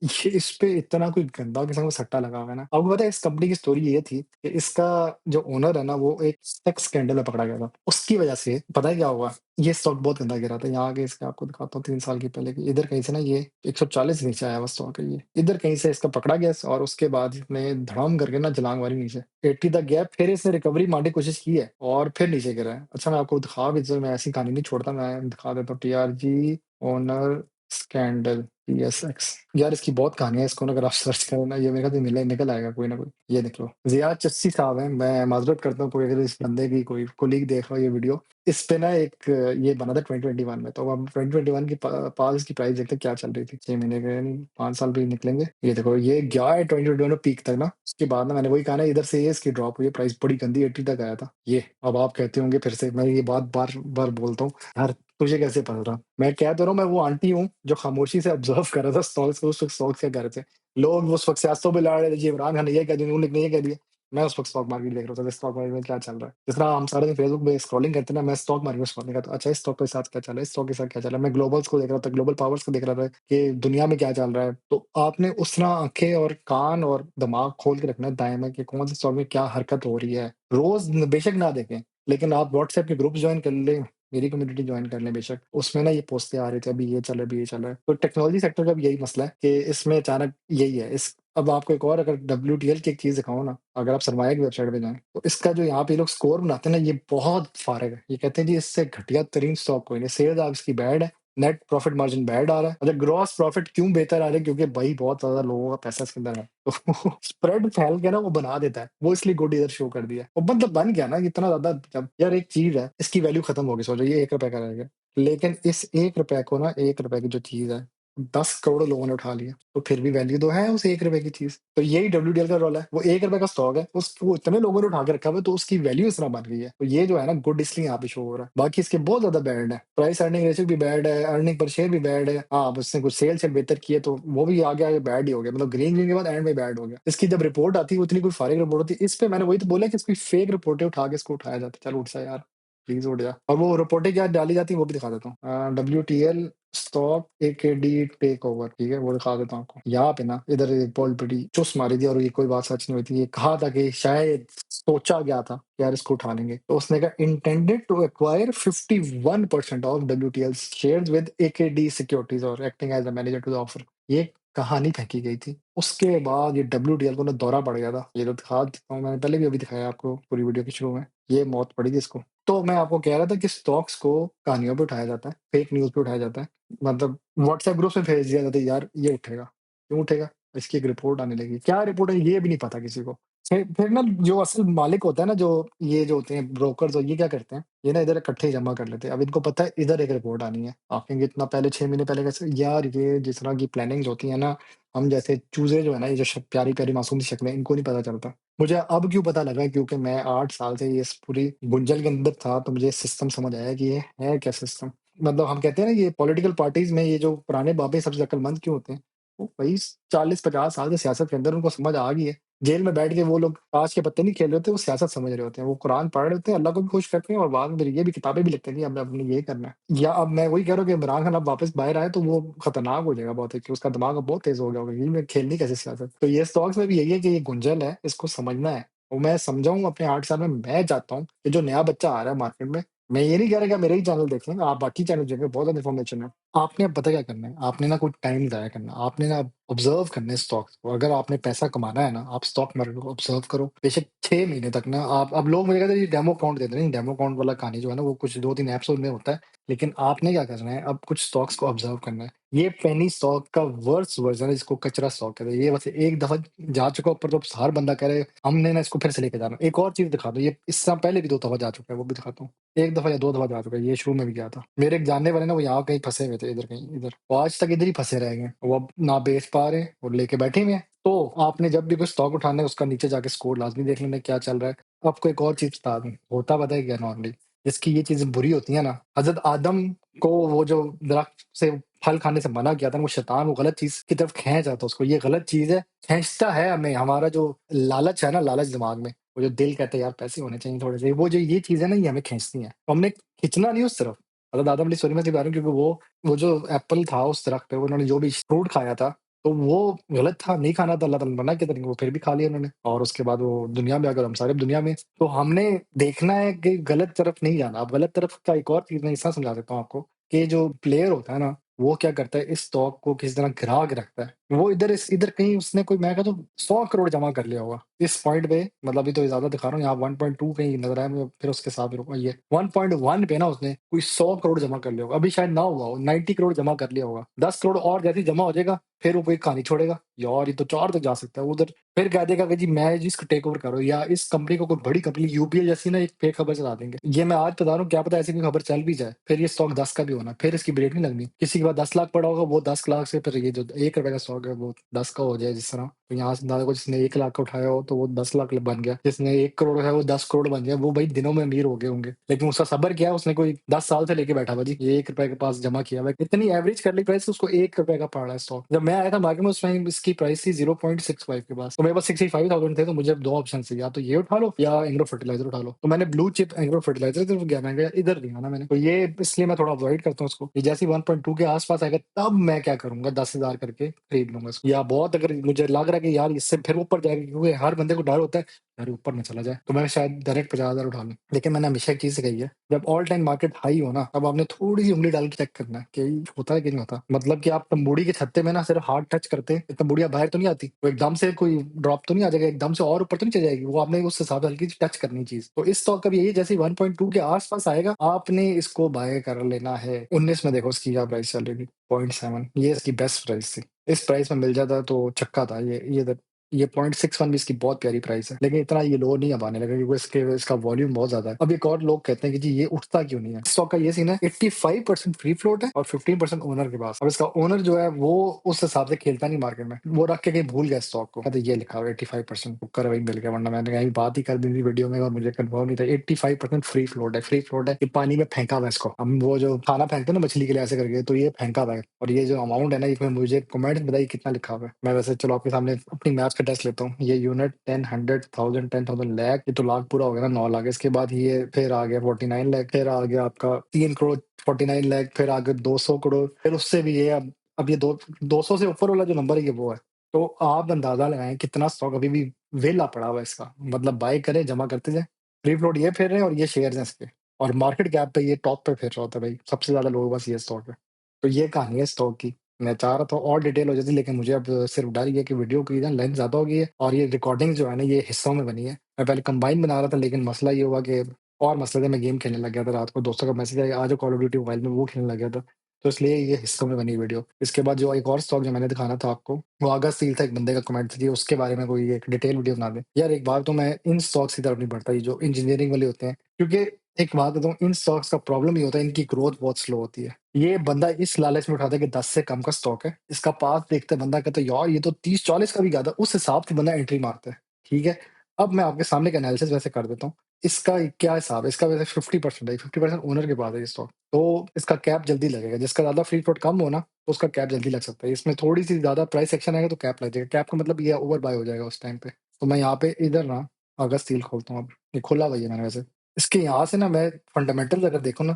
ये इस पे इतना कोई गंदा किस्म का सट्टा लगा हुआ है ना। आपको पता है इस कंपनी की स्टोरी ये थी कि इसका जो ओनर है ना वो एक सेक्स स्कैंडल में पकड़ा गया था। उसकी वजह से पता है क्या हुआ, ये स्टॉक बहुत गंदा गिरा था। यहाँ आगे इसके आपको दिखाता हूँ 3 साल की पहले की, इधर कहीं से ना ये 140 नीचे आया हुआ स्टॉक है। ये इधर कहीं से इसका पकड़ा गया और उसके बाद इसने धड़ाम करके ना जलांग मारी नीचे 80 तक गया। फिर इसने रिकवरी मारने की कोशिश की है और फिर नीचे गिरा है। अच्छा मैं आपको दिखा भी, मैं ऐसी कहानी नहीं छोड़ता, मैं दिखा देता हूँ। TRG ओनर स्कैंडल TSX, यार इसकी बहुत कहानियां हैं। इसको ना अगर आप सर्च करो ना, ये मेरे ख्याल से निकल आएगा कोई ना कोई। ये देख लो, जियाद चस्सी साहब हैं। मैं माजरत करता हूँ कोई अगर इस बंदे की कोई कोलीग देख रहा हो ये वीडियो। इस पे ना एक ये बना था 2021 में। तो अब 2021 की पास इसकी प्राइस देखते हैं क्या चल रही थी। 6 महीने के नहीं 5 साल भी निकलेंगे। ये देखो ये गया है 2021 में पीक तक ना, उसके बाद ना मैंने वही कहा ना, इधर से ये इसकी ड्रॉप हुई है, प्राइस बड़ी गंदी 80 तक आया था ये। अब आप कहते होंगे फिर से, मैं ये बात बार बार बोलता हूँ यार, तुझे कैसे पता था? मैं कह तो रहा हूँ, मैं वो आंटी हूँ जो खामोशी से ऑब्जर्व कर रहा था स्टॉक्स को। उस वक्त स्टॉक्स क्या कर रहे थे लोग, उस वक्त सियासतों पे लड़ रहे थे जी, इमरान खान ने ये कह दिया, उन्होंने ये कह दिया। मैं उस वक्त स्टॉक मार्केट देख रहा था, स्टॉक मार्केट में क्या चल रहा है। जिस तरह हम सारे दिन फेसबुक पे स्क्रॉलिंग करते हैं ना, मैं स्टॉक मार्केट में स्क्रॉलिंग करता, अच्छा इस स्टॉक के साथ क्या चल रहा है, इस स्टॉक के साथ क्या चल रहा है। मैं ग्लोबल्स को देख रहा था, ग्लोबल पावर्स को देख रहा था कि दुनिया में क्या चल रहा है। तो आपने उस तरह आंखें और कान और दिमाग खोल के रखना है दाएं में कि कौन से स्टॉक में क्या हरकत हो रही है। रोज बेशक ना देखें, लेकिन आप व्हाट्सएप के ग्रुप ज्वाइन कर लें, मेरी कम्युनिटी ज्वाइन कर लें बेशक, उसमें ना ये पोस्टें आ रही थी अभी ये चल रहा है, अभी ये चल रहा है। तो टेक्नोलॉजी सेक्टर का भी यही मसला है कि इसमें अचानक यही है। इस अब आपको एक और अगर WTL की एक चीज दिखाऊं ना, अगर आप सरमाया की वेबसाइट पे जाएं तो इसका जो यहाँ पे लोग स्कोर बनाते हैं ना, ये बहुत फारग है। ये कहते हैं जी इससे घटिया तरीन स्टॉक कोई नहीं, सेल्स आप इसकी बैड है, नेट प्रॉफिट मार्जिन बैड आ रहा है। मतलब ग्रॉस प्रॉफिट क्यों बेहतर आ रहा है, क्योंकि भाई बहुत ज्यादा लोगों का पैसा इसके अंदर है। तो स्प्रेड फैल के ना वो बना देता है, वो इसलिए गुड इधर शो कर दिया। वो मतलब बन गया ना इतना ज्यादा। जब यार एक चीज है इसकी वैल्यू खत्म होगी, सोचो ये 1 रुपए का रहेगा, लेकिन इस 1 रुपए को ना, 1 रुपए की जो चीज है 10 करोड़ लोगों ने उठा लिया, तो फिर भी वैल्यू तो है उस 1 रुपए की चीज। तो यही WTL का रोल है। वो 1 रुपए का स्टॉक है, उसको इतने लोगों ने उठा के रखा हुआ है, तो उसकी वैल्यू इस तरह बन गई है। तो ये जो है ना गुड इसलिए यहाँ पे शो हो रहा है, बाकी इसके बहुत ज्यादा बैड है। प्राइस अर्निंग रेशियो भी बैड है, अर्निंग पर शेयर भी बैड है। हाँ अब उसने कुछ सेल बेहतर किए तो वो भी आगे आगे बैड ही हो गया, मतलब ग्रीन ग्रीन के बाद एंड में बैड हो गया। इसकी जब रिपोर्ट आती है वो इतनी कोई फारिग रिपोर्ट होती है। इस पे मैंने वही तो बोला कि इसकी फेक रिपोर्टें उठा के इसको उठाया जाता है। चल उठ सा यार, प्लीज उठ जा। और वो रिपोर्टें क्या डाली जाती है वो भी दिखा देता हूँ। WTL stock AKD take over, ठीक है, वो दिखा देता हूँ आपको। यहाँ पे ना इधर पॉल बड़ी चुस मारी थी और ये कोई बात सच नहीं हुई थी। ये कहा था कि शायद सोचा गया था कि यार इसको उठा लेंगे, तो उसने कहा intended to acquire 51% of WTL shares with AKD securities और acting as a manager to the offer. ये कहानी फेंकी गई थी। उसके बाद ये डब्ल्यूटीएल को ना दौरा पड़ गया था। ये तो दिखा देता हूँ, मैंने पहले भी अभी दिखाया आपको पूरी वीडियो के शुरू में। ये मौत पड़ी थी इसको। तो मैं आपको कह रहा था कि स्टॉक्स को कहानियों पे उठाया जाता है, फेक न्यूज़ पे उठाया जाता है। मतलब व्हाट्सएप ग्रुप में भेज दिया जाता है, यार ये उठेगा। क्यों उठेगा? इसकी एक रिपोर्ट आने लगी। क्या रिपोर्ट है ये भी नहीं पता किसी को। फिर ना जो असल मालिक होता है ना, जो ये जो होते हैं ब्रोकर्स, और ये क्या करते हैं, ये ना इधर इकट्ठे जमा कर लेते हैं। अब इनको पता है इधर एक रिपोर्ट आनी है। आप कहेंगे इतना पहले 6 महीने पहले कैसे? यार ये जिस तरह की प्लानिंग्स होती है ना, हम जैसे चूज़े जो है ना, ये जो प्यारी-प्यारी मासूम सी शक्लें, इनको नहीं पता चलता। मुझे अब क्यों पता लगा, क्योंकि मैं 8 साल से ये इस पूरी गुंजल के अंदर था, तो मुझे सिस्टम समझ आया कि ये है क्या सिस्टम। मतलब हम कहते हैं ना, ये पॉलिटिकल पार्टीज़ में ये जो पुराने बाबे सबसे अक्लमंद क्यों होते हैं? वो वही 40-50 साल से सियासत के अंदर उनको समझ आ गई है। जेल में बैठ के वो लोग ताश के पत्ते नहीं खेल रहे होते, वो सियासत समझ रहे होते हैं। वो कुरान पढ़ रहे होते हैं, अल्लाह को भी खुश करते हैं, और बाद में फिर ये भी किताबें भी लिखते हैं कि अब हमने ये करना है। या अब मैं वही कह रहा हूँ कि इमरान खान अब वापस बाहर आए तो वो खतरनाक हो जाएगा बहुत है, कि उसका दिमाग अब बहुत तेज़ हो गया होगा कि मैं खेलनी कैसे सियासत। तो ये स्टॉक्स में भी यही है कि ये गुंजल है, इसको समझना है। और मैं समझाऊँ अपने 8 साल में, मैं चाहता हूँ कि जो नया बच्चा आ रहा है मार्केट में, मैं ये नहीं कह रहा कि आप मेरा ही चैनल देखें, आप बाकी चैनल देखें, बहुत ज़्यादा इन्फॉर्मेशन है। आपने अब पता क्या करना है, आपने ना कुछ टाइम ज़ाया करना है, आपने ना ऑब्ज़र्व करना है स्टॉक्स को। अगर आपने पैसा कमाना है ना, आप स्टॉक मार्केट को ऑब्ज़र्व करो। बेशक 6 महीने तक ना आप, अब लोग मुझे कहते हैं ये डेमो अकाउंट देते हैं, नहीं डेमो अकाउंट वाला कहानी जो है ना, वो कुछ 2-3 ऐप्स में होता है। लेकिन आपने क्या करना है, अब कुछ स्टॉक्स को ऑब्ज़र्व करना है। ये पेनी स्टॉक का वर्स्ट वर्ज़न है, इसको कचरा स्टॉक कहते हैं। ये बस एक दफ़ा जा चुका ऊपर, तो हर बंदा कह रहा है हमने ना इसको फिर से लेके जाना है। एक और चीज़ दिखा दूँ, ये इससे पहले भी 2 दफ़ा जा चुका है, वो भी दिखाता हूँ। 1 दफ़ा या 2 दफ़ा जा चुका है, ये शुरू में भी गया था। मेरे एक जानने वाले ना, वो यहाँ कहीं फँसे हुए थे, इधर कहीं इधर। वो आज तक इधर ही फँसे रह गए हैं। वो अब ना बेच पा रहे हैं और लेके बैठे हुए हैं। तो आपने जब भी कोई स्टॉक उठाना है, उसका नीचे जाके स्कोर लाज़मी देख लेना है, क्या चल रहा है। आपको एक और चीज़ बता दूँ, होता पता है क्या नॉर्मली? जिसकी ये चीज़ें बुरी होती हैं ना, हज़रत आदम को वो जो दरख़्त से फल खाने से मना किया था ना, वो शैतान वो गलत चीज़ की तरफ खींच रहा था उसको। ये गलत चीज़ है, खींचता है हमें, हमारा जो लालच है ना, लालच दिमाग में, वो जो दिल कहता है यार पैसे होने चाहिए थोड़े-से, वो जो ये चीज़ है ना, ये हमें खींचती हैं। तो हमने खींचना नहीं उस तरफ। हज़रत आदम अलैहिस्सलाम की बात है, क्योंकि वो जो एप्पल था उस दरख़्त पे, उन्होंने जो भी फ्रूट खाया था, तो वो गलत था, नहीं खाना था, अल्लाह ताला ने मना किया था, लेकिन वो फिर भी खा लिया उन्होंने, और उसके बाद वो दुनिया में आ गए, हम सारे दुनिया में। तो हमने देखना है कि गलत तरफ नहीं जाना। अब गलत तरफ का एक और चीज़ मैं इस तरह समझा देता हूँ आपको, कि जो प्लेयर होता है ना, वो क्या करता है, इस स्टॉक को किसी तरह गिरा के रखता है। वो इधर कहीं उसने कोई, मैं कहता हूँ 100 करोड़ जमा कर लिया होगा इस पॉइंट पे। मतलब अभी तो ज़्यादा दिखा रहा हूँ, यहाँ 1.2 कहीं नज़र आया मुझे, फिर उसके साथ रुका ये 1.1 पे ना उसने कोई 100 करोड़ जमा कर लिया होगा। अभी शायद ना हुआ हो, 90 करोड़ जमा कर लिया होगा। 10 करोड़ और जैसे ही जमा हो जाएगा, फिर वो कोई कहानी छोड़ेगा, यार ये तो 4 तक जा सकता है उधर। फिर कह देगा कि जी मैं जी इसको टेक ओवर कर रहा हूँ, या इस कंपनी को कोई बड़ी कंपनी यूपीएल जैसी ना एक फेक खबर चला देंगे। ये मैं आज बता रहा हूँ, क्या पता ऐसी कोई खबर चल भी जाए, फिर ये स्टॉक 10 का भी होना, फिर इसकी ब्रेक नहीं लगनी। किसी के पास 10 लाख पड़ा होगा, वो 10 लाख से फिर ये जो ₹1 का स्टॉक है वो 10 का हो जाए जिस तरह। तो यहाँ से अंदाज़ा करो, जिसने 1 लाख का उठाया हो तो वो 10 लाख बन गया, जिसने 1 करोड़ है वो 10 करोड़ बन गया। वो भाई दिनों में अमीर हो गए होंगे, लेकिन उसका सब्र क्या है, उसने कोई 10 साल से लेके बैठा हुआ जी, ये ₹1 के पास जमा किया हुआ है। इतनी एवरेज करली प्राइस उसको ₹1 का पड़ रहा है स्टॉक। जब मैं आया था मार्केट में, उस टाइम इसकी प्राइस थी 0.65 के पास, तो मेरे पास 65,000 थे, तो मुझे 2 ऑप्शन थे, या तो ये उठा लो या एग्रो फर्टिलाइजर उठा लो। तो मैंने ब्लू चिप एग्रो फर्टिलाइजर की तरफ गया, मैं गया इधर नहीं आना मैंने। तो ये इसलिए मैं थोड़ा अवॉइड करता हूँ उसको। ये जैसे ही 1.2 के आस-पास आएगा, तब मैं क्या करूँगा, 10,000 करके खरीद लूँगा इसको। या बहुत अगर मुझे लग रहा है कि यार इससे फिर ऊपर जाएगा, क्योंकि हर बंदे को डर होता है यार ऊपर ना चला जाए, तो मैं शायद डायरेक्ट 50,000 उठा लूँ। लेकिन मैंने हमेशा एक चीज़ कही है, जब ऑल टाइम मार्केट हाई हो ना, तब आपने थोड़ी-सी उँगली डाल के चेक करना है कि होता है कि नहीं होता। मतलब कि आप तंबूड़ी के छत्ते में ना सिर्फ हाथ टच करते हैं, तंबूड़ियाँ बाहर तो नहीं आती। वो एकदम से कोई ड्रॉप तो नहीं आ जाएगा, एकदम से और ऊपर तो नहीं चली जाएगी। वो आपने उस हिसाब से हल्की सी टच करनी चीज़। तो इस स्टॉक का भी यही है, जैसे ही 1.2 के आस-पास आएगा, आपने इसको बाय कर लेना है। 19 में देखो इसकी क्या प्राइस चल रही थी, 0.7, ये इसकी बेस्ट प्राइस थी। इस प्राइस में मिल जाता तो छक्का था। ये 0.61 भी इसकी बहुत प्यारी प्राइस है, लेकिन इतना ये लो नहीं अब आने लगा, क्योंकि इसका वॉल्यूम बहुत ज़्यादा है। अब एक और लोग कहते हैं कि जी ये उठता क्यों नहीं है? स्टॉक का ये सीन है, 85% फ्री फ्लोट है और 15% ओनर के पास। अब इसका ओनर जो है वो उस हिसाब से खेलता नहीं मार्केट में, वो रख के कहीं भूल गया स्टॉक को। कहते ये लिखा हुआ 85% कर वही मिल गया, वरना मैंने कहीं बात ही कर दी थी वीडियो में और मुझे कन्फर्म नहीं था। 85% फ्री फ्लोट है। फ्री फ्लोट है कि पानी में फेंका हुआ है इसको। हम वो जो खाना फेंकते हैं ना मछली के लिए ऐसे करके, तो ये फेंका हुआ है। और ये जो अमाउंट है ना, इसमें मुझे कमेंट में बताइए कितना लिखा हुआ है। मैं वैसे चलो आपके सामने अपनी मैथ्स का टेस्ट लेता हूँ। ये यूनिट 10, 100,000, 10,000 लाख, ये तो लाख पूरा हो गया ना, 9 लाख। इसके बाद ये फिर आ गया 49 लाख, फिर आ गया आपका 3 करोड़ 49 लाख, फिर आ गया 200 करोड़, फिर उससे भी ये अब ये 200 से ऊपर वाला जो नंबर है ये वो है। तो आप अंदाजा लगाएं कितना स्टॉक अभी भी वेला पड़ा हुआ है इसका। मतलब बाय करें, जमा करते जाए। फ्री फ्लोट ये फिर रहे हैं और ये शेयर हैं इसके, और मार्केट कैप पे ये टॉप पे फिर रहा होता है भाई, सबसे ज्यादा लोगों के पास ये स्टॉक है। तो ये कहानी है स्टॉक की। मैं चाह रहा था और डिटेल हो जाती, लेकिन मुझे अब सिर्फ डर ये है कि वीडियो की ना लेंथ ज़्यादा हो गई है और ये रिकॉर्डिंग जो है ना, ये हिस्सों में बनी है। मैं पहले कंबाइन बना रहा था, लेकिन मसला ये हुआ कि और मसले थे, मैं गेम खेलने लग गया था, रात को दोस्तों का मैसेज आया, "आ जाओ कॉल ऑफ ड्यूटी मोबाइल में", वो खेलने लग गया था। तो इसलिए ये हिस्सों में बनी वीडियो। इसके बाद जो एक और स्टॉक जो मैंने दिखाना था आपको, वो अगस्त सील था, एक बंदे का कमेंट था कि उसके बारे में कोई एक डिटेल वीडियो बना दें। यार एक बार तो मैं इन स्टॉक्स की तरफ नहीं बढ़ता, ये जो इंजीनियरिंग वाले होते हैं, क्योंकि एक बात बताऊँ, इन स्टॉक्स का प्रॉब्लम ये होता है, इनकी ग्रोथ बहुत स्लो होती है। ये बंदा इस लालच में उठाता है कि 10 से कम का स्टॉक है, इसका पास देखते बंदा कहता है यार ये तो 30-40 का भी गया था, उस हिसाब से बंदा एंट्री मारता है, ठीक है? अब मैं आपके सामने एक एनालिसिस वैसे कर देता हूँ। इसका क्या हिसाब है? इसका वैसे 50% है, 50% ओनर के पास है ये स्टॉक। तो इसका कैप जल्दी लगेगा, जिसका ज़्यादा फ्री फ्लोट कम हो ना, तो उसका कैप जल्दी लग सकता है। इसमें थोड़ी-सी ज़्यादा प्राइस एक्शन आएगा तो कैप लग जाएगा। कैप का मतलब ये ओवर बाय हो जाएगा उस टाइम पे। तो मैं यहाँ पे इधर ना अगस्त सील खोलता हूँ अब। ये खोला हुआ ही है मैंने वैसे। इसके यहाँ से ना मैं फंडामेंटल्स अगर देखूँ ना,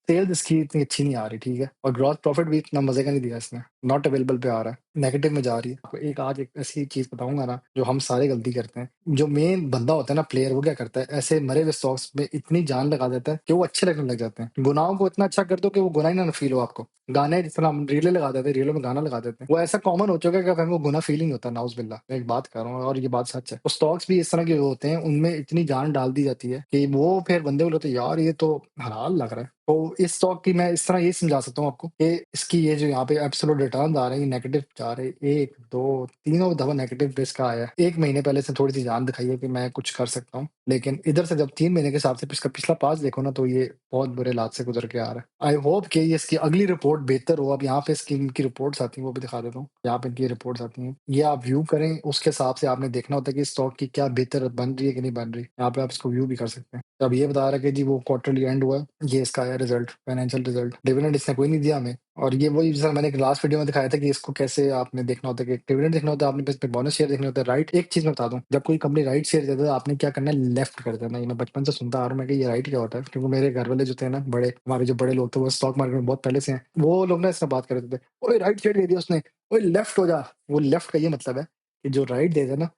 सेल्स इसकी इतनी अच्छी नहीं आ रही, ठीक है? और ग्रॉस प्रॉफिट भी इतना मज़े का नहीं दिया इसने, नॉट अवेलेबल पे आ रहा है, नेगेटिव में जा रही है। आपको एक आज एक ऐसी चीज़ बताऊँगा ना, जो हम सारे गलती करते हैं। जो मेन बंदा होता है ना प्लेयर, वो क्या करता है, ऐसे मरे हुए स्टॉक्स में इतनी जान लगा देता है कि वो अच्छे लगने लग जाते हैं। गुनाहों को इतना अच्छा कर दो कि वो गुनाह ही ना फ़ील हो आपको। गाने जिस तरह हम रीलें लगा देते हैं, रीलों में गाना लगा देते हैं, वो ऐसा कॉमन हो चुका है कि अब हमें वो गुनाह फ़ील ही नहीं होता, नाउज़ुबिल्लाह। मैं एक बात कर रहा हूँ और ये बात सच है। तो स्टॉक्स भी इस तरह के होते हैं, उनमें इतनी जान डाल दी जाती है कि वो फिर बंदे को लगता है यार ये तो हलाल लग रहा है। तो इस स्टॉक की मैं इस तरह ये समझा सकता हूँ आपको कि इसकी ये जो यहाँ पे एब्सोल्यूट रिटर्न्स आ रहे हैं, ये नेगेटिव जा रहे हैं। 1, 2, तीनों दफ़ा नेगेटिव पे इसका आया है। 1 महीने पहले से थोड़ी-सी जान दिखाई है कि मैं कुछ कर सकता हूँ। लेकिन इधर से जब 3 महीने के हिसाब से इसका पिछला पास देखो ना, तो ये बहुत बुरे हालात से गुज़र के आ रहा है। आई होप कि ये इसकी अगली रिपोर्ट बेहतर हो। अब यहाँ पे इसकी इनकी रिपोर्ट्स आती हैं, वो भी दिखा देता हूँ। यहाँ पे इनकी रिपोर्ट्स आती हैं। ये आप व्यू करें, उसके हिसाब से आपने देखना होता है कि स्टॉक की क्या बेहतर बन रही है कि नहीं बन रही। यहाँ पे आप इसको व्यू भी कर सकते हैं। तो अब ये बता रहा है कि जी वो क्वार्टरली एंड हुआ है, ये इसका आया रिज़ल्ट, फाइनेंशियल रिज़ल्ट। डिविडेंड इसने कोई नहीं दिया हमें। और ये वही जैसा मैंने एक लास्ट वीडियो में दिखाया था कि इसको कैसे आपने देखना होता है कि डिविडेंड देखना होता है, आपने इसमें बोनस शेयर देखने होते हैं, राइट? एक चीज़ मैं बता दूँ, जब कोई कंपनी राइट शेयर देता है, तो आपने क्या करना है, लेफ्ट कर देना। ये मैं बचपन से सुनता आ रहा हूँ मैं कि ये राइट क्या होता है, क्योंकि मेरे घर वाले जो थे ना बड़े, हमारे जो बड़े लोग थे, वो स्टॉक मार्केट में बहुत पहले से हैं। वो लोग ना इस तरह बात कर रहे थे, "ओए राइट शेयर दे दिया उसने, ओए लेफ्ट हो जा।" वो लेफ्ट का ये मतलब है कि जो राइट दे दे ना,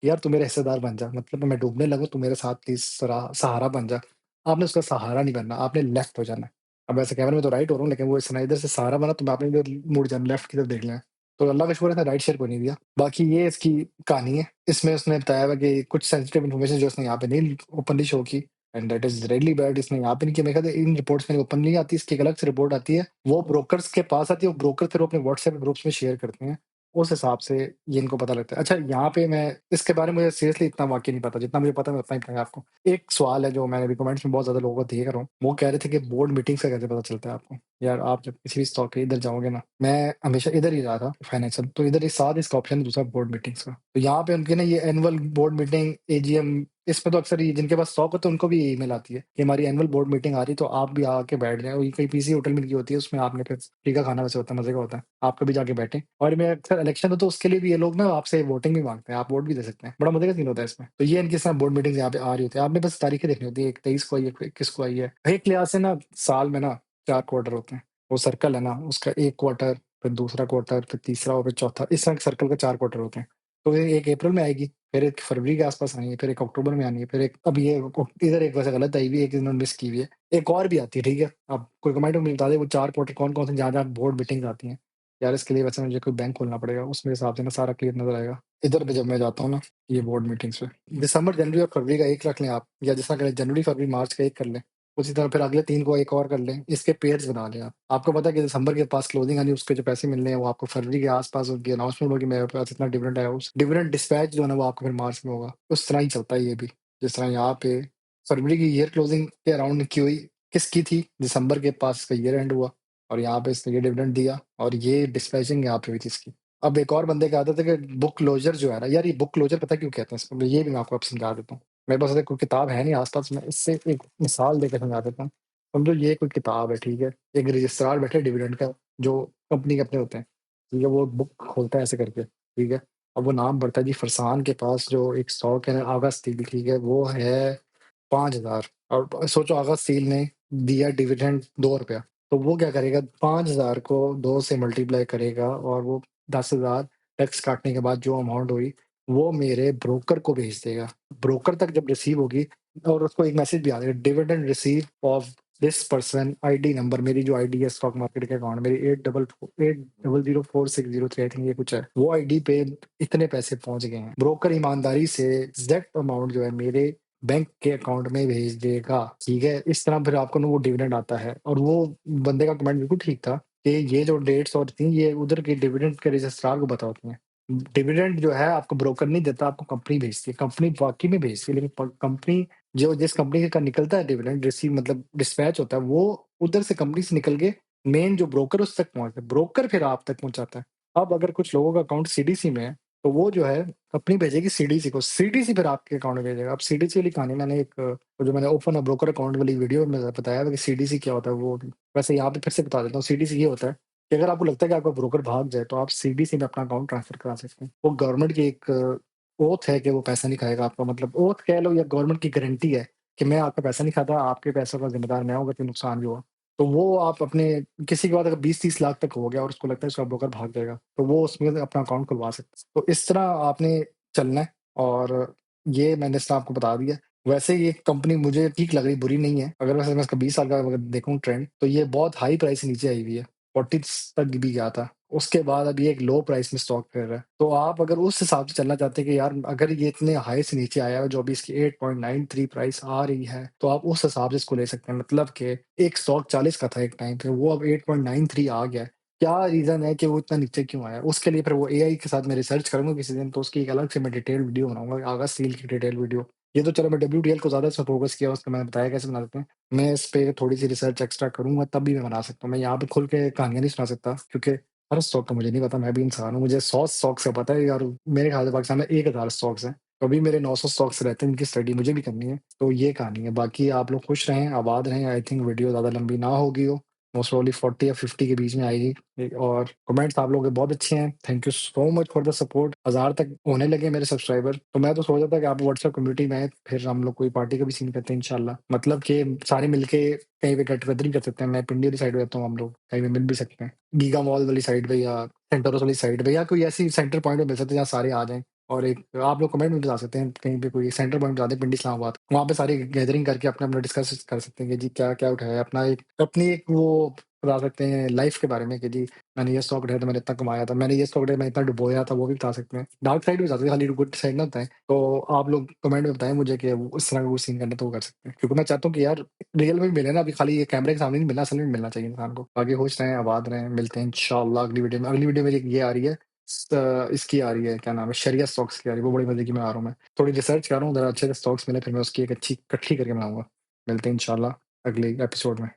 यार तू मेरा हिस्सेदार बन जा, मतलब मैं डूबने लगूँ, तू मेरे साथ प्लीज़ सहारा बन जा। आपने उसका सहारा नहीं बनना, आपने लेफ्ट हो जाना है। अब वैसे कैमरे में तो राइट हो रहा हूँ, लेकिन वो इस इधर से सहारा बना तो मैं आपने इधर मुड़ जाना, लेफ्ट की तरफ देख लेना है। तो अल्लाह का शुक्र है इसने राइट शेयर को नहीं दिया। बाकी ये इसकी कहानी है। इसमें उसने बताया हुआ कि कुछ सेंसिटिव इन्फॉर्मेशन जो उसने यहाँ पे नहीं ओपनली शो की, and that is really bad. इसने यहाँ पे नहीं किया। मेरे ख्याल से इन रिपोर्ट्स में ओपन नहीं आती, इसकी एक अलग से रिपोर्ट आती है। वो ब्रोकर्स के पास आती है, वो ब्रोकर फिर वो अपने व्हाट्सएप ग्रुप्स में शेयर करते हैं। उस हिसाब से ये इनको पता लगता है। अच्छा, यहाँ पे मैं इसके बारे में मुझे सीरियसली इतना वाक़ई नहीं पता, जितना मुझे पता है मैं उतना ही बताऊँगा आपको। एक सवाल है जो मैंने अभी कमेंट्स में बहुत ज़्यादा लोगों को देख रहा हूँ, वो कह रहे थे कि बोर्ड मीटिंग्स का कैसे पता चलता है आपको? यार आप जब किसी भी स्टॉक के इधर जाओगे ना, मैं हमेशा इधर ही रहा था फाइनेंशियल, तो इधर ही साथ इसका ऑप्शन है दूसरा बोर्ड मीटिंग्स का। तो यहाँ पे उनके ना ये एनुअल बोर्ड मीटिंग, एजीएम, इसमें तो अक्सर ये जिनके पास स्टॉक होता है उनको भी ये ईमेल आती है कि हमारी एनुअल बोर्ड मीटिंग आ रही है, तो आप भी आके बैठ जाएँ। और ये कहीं पीसी होटल में लगी होती है, उसमें आपने फिर फ्री का खाना वैसे होता है, मज़े का होता है। आप कभी जाके बैठें। और मैं अक्सर इलेक्शन हो तो उसके लिए भी ये लोग ना आपसे वोटिंग भी माँगते हैं, आप वोट भी दे सकते हैं। बड़ा मज़े का सीन होता है इसमें। तो ये इनके साथ बोर्ड मीटिंग्स यहाँ पे आ रही होती है। आपने बस तारीखें देखनी होती है, एक 23 को आई है, 21 को आई है। एक लिहाज से ना साल में ना 4 क्वार्टर होते हैं। वो सर्कल है ना, उसका 1 क्वार्टर, फिर दूसरा क्वार्टर, फिर तीसरा और फिर चौथा, इस तरह के सर्कल के 4 क्वार्टर होते हैं। तो ये एक अप्रैल में आएगी, फिर एक फरवरी के आस-पास आनी है, फिर एक अक्टूबर में आनी है, फिर एक अब ये इधर एक वैसे गलत आई हुई है, एक इन्होंने मिस की हुई है। एक और भी आती है, ठीक है? अब कोई कमेंट में बता दे वो 4 क्वार्टर कौन-कौन से जहाँ-जहाँ बोर्ड मीटिंग्स आती हैं। यार इसके लिए वैसे मुझे कोई बैंक खोलना पड़ेगा, उसमें हिसाब से ना सारा क्लियर नज़र आएगा। इधर पे जब मैं जाता हूँ ना, ये बोर्ड मीटिंग्स पे, दिसंबर, जनवरी और फरवरी का 1 रख लें आप, या जिस तरह करें जनवरी, फरवरी, मार्च का 1 कर लें। उसी तरह फिर अगले 3 को एक और कर लें, इसके पेयर्स बना लें आप। आपको पता है कि दिसंबर के पास क्लोजिंग आनी है, उसके जो पैसे मिलने हैं वो आपको फरवरी के आस-पास उनकी अनाउंसमेंट होगी, मेरे पास इतना डिविडेंड आया, उस डिविडेंड डिस्पैच जो है ना वो आपको फिर मार्च में होगा। उस तरह ही चलता है ये भी। जिस तरह यहाँ पे फरवरी की ईयर क्लोजिंग के अराउंड की हुई, किसकी थी? दिसंबर के पास इसका ईयर एंड हुआ और यहाँ पे इसने ये डिविडेंड दिया और ये डिस्पैचिंग यहाँ पे हुई थी इसकी। अब एक और बंदे की आदत है कि बुक क्लोज़र जो है ना, यार ये बुक क्लोज़र पता है क्यों कहते हैं इसको? ये भी मैं आपको अब समझा देता हूँ। मेरे पास ऐसे कोई किताब है नहीं आस-पास, मैं इससे एक मिसाल देके समझा देता हूँ। समझो ये कोई किताब है, ठीक है? एक रजिस्ट्रार बैठा है डिविडेंड का, जो कंपनी के अपने होते हैं, ठीक है? वो बुक खोलता है ऐसे करके, ठीक है? अब वो नाम पढ़ता है जी, फरसान के पास जो एक स्टॉक है ना, आगा स्टील, ठीक है? वो है 5,000 और सोचो आगा स्टील ने दिया डिविडेंड ₹2, तो वो क्या करेगा, 5,000 को 2 से मल्टीप्लाई करेगा और वो 10,000 टैक्स काटने के बाद जो अमाउंट हुई, वो मेरे ब्रोकर को भेज देगा। ब्रोकर तक जब रिसीव होगी और उसको एक मैसेज भी आ जाएगा, dividend receive of this person ID number, मेरी जो आईडी है स्टॉक मार्केट के अकाउंट, मेरी 80046003 आई थिंक ये कुछ है, वो आईडी पे इतने पैसे पहुंच गए हैं। ब्रोकर ईमानदारी से एग्जैक्ट अमाउंट जो है मेरे बैंक के अकाउंट में भेज देगा, ठीक है? इस तरह फिर आपको ना वो डिविडेंड आता है। और वो बंदे का कमेंट बिल्कुल ठीक था कि ये जो डेट्स और थी ये उधर के डिविडेंड के रजिस्ट्रार को पता होती हैं। डिविडेंड जो है आपको ब्रोकर नहीं देता, आपको कंपनी भेजती है। कंपनी वाकई में भेजती है, लेकिन कंपनी जो जिस कंपनी का निकलता है डिविडेंड रिसीव मतलब डिस्पैच होता है, वो उधर से कंपनी से निकल के मेन जो ब्रोकर उस तक पहुंचता है, ब्रोकर फिर आप तक पहुंचाता है। अब अगर कुछ लोगों का अकाउंट सीडीसी में है, तो वो जो है कंपनी भेजेगी सीडीसी को, सीडीसी फिर आपके अकाउंट में भेजेगा। अब सीडीसी वाली कहानी मैंने एक वो जो मैंने ओपन ब्रोकर अकाउंट वाली वीडियो में बताया था कि सीडीसी क्या होता है, वो वैसे यहाँ पे फिर से बता देता हूँ। सीडीसी ये होता है कि अगर आपको लगता है कि आपका ब्रोकर भाग जाए, तो आप सीडीसी में अपना अकाउंट ट्रांसफर करा सकते हैं। वो गवर्नमेंट की एक ओथ है कि वो पैसा नहीं खाएगा आपका, मतलब ओथ कह लो या गवर्नमेंट की गारंटी है कि मैं आपका पैसा नहीं खाता, आपके पैसों का ज़िम्मेदार मैं हूँ, अगर कोई नुकसान भी हुआ। तो वो आप अपने किसी के पास अगर 20-30 लाख तक हो गया और उसको लगता है उसका ब्रोकर भाग जाएगा, तो वो उसमें से अपना अकाउंट खुलवा सकता है। तो इस तरह आपने चलना है, और ये मैंने इसलिए आपको बता दिया। वैसे ये कंपनी मुझे ठीक लग रही, बुरी नहीं है। अगर वैसे मैं इसका 20 साल का अगर देखूँ ट्रेंड, तो ये बहुत हाई प्राइस से नीचे आई हुई है, 40 तक भी गया था। उसके बाद अब ये एक लो प्राइस में स्टॉक कर रहा है। तो आप अगर उस हिसाब से चलना चाहते हैं कि यार अगर ये इतने हाई से नीचे आया है, जो अभी इसकी 8.93 प्राइस आ रही है, तो आप उस हिसाब से इसको ले सकते हैं। मतलब कि एक स्टॉक 40 का था एक टाइम पे, वो अब 8.93 आ गया है। क्या रीज़न है कि वो इतना नीचे क्यों आया? उसके लिए फिर वो एआई के साथ मैं रिसर्च करूँगा किसी दिन, तो उसकी एक अलग से मैं डिटेल वीडियो बनाऊँगा, आगा स्टील की डिटेल वीडियो। ये तो चलो मैं डब्ल्यूटीएल को ज़्यादा इसमें फ़ोकस किया, उसका मैंने बताया कैसे बना सकते हैं। मैं इस पे थोड़ी-सी रिसर्च एक्स्ट्रा करूँगा, तब भी मैं बना सकता हूँ। मैं यहाँ पे खुल के कहानियाँ नहीं सुना सकता, क्योंकि हर स्टॉक का मुझे नहीं पता, मैं भी इंसान हूँ। मुझे 100 स्टॉक्स का पता है, और मेरे ख्याल से पाकिस्तान में 1000 स्टॉक्स हैं। तो अभी मेरे 900 स्टॉक्स रहते हैं, इनकी स्टडी मुझे भी करनी है। तो ये कहानी है। बाकी आप लोग खुश रहें, आबाद रहें। आई थिंक वीडियो ज़्यादा लंबी ना होगी हो, मोस्ट प्रोबेबली 40 या 50 के बीच में आएगी। और कमेंट्स आप लोगों के बहुत अच्छे हैं। Thank you so much for the support. 1000 तक होने लगे मेरे सब्सक्राइबर, तो मैं तो सोच रहा था कि आप व्हाट्सएप कम्युनिटी में आएँ, फिर हम लोग कोई पार्टी का भी सीन करते हैं इंशाल्लाह। मतलब कि सारे मिलके कहीं पे गेट टुगेदर कर सकते हैं। मैं पिंडी वाली साइड में रहता हूँ, हम लोग कहीं पे मिल भी सकते हैं। गीगा मॉल वाली साइड पे या सेंटरोस वाली साइड पे, या कोई ऐसी सेंटर पॉइंट पे मिल सकते हैं जहाँ सारे आ जाएँ। और एक आप लोग कमेंट में बता सकते हैं, कहीं पे कोई सेंटर पॉइंट बता दें पिंडी इस्लामाबाद, वहाँ पे सारी गैदरिंग करके अपना-अपना डिस्कस कर सकते हैं कि जी क्या-क्या उठाया है। अपनी एक वो बता सकते हैं लाइफ़ के बारे में कि जी मैंने ये स्टॉक उठाया था, मैंने इतना कमाया था, मैंने ये स्टॉक उठाया, मैं इतना डुबोया था, वो भी बता सकते हैं। डार्क साइड भी बता सकते हैं, खाली गुड साइड ना बताएँ। तो आप लोग कमेंट में बताएँ मुझे कि वो इस तरह का कोई सीन करना है तो वो कर सकते हैं। क्योंकि मैं चाहता हूँ कि यार रियल में भी मिले ना, अभी खाली ये कैमरे के सामने नहीं मिलना, असल में मिलना चाहिए इंसान को। बाकी खुश रहें, आबाद रहें, मिलते हैं इंशाअल्लाह अगली वीडियो में। अगली वीडियो मेरी एक ये आ रही है, इसकी आ रही है, क्या नाम है, शरिया स्टॉक्स की आ रही है, वो बड़ी मज़े की मैं आ रहा हूँ मैं। थोड़ी रिसर्च कर रहा हूँ, ज़रा अच्छे से स्टॉक्स मिले, फिर मैं उसकी एक अच्छी इकट्ठी करके बनाऊँगा। मिलते हैं इंशाअल्लाह अगले एपिसोड में।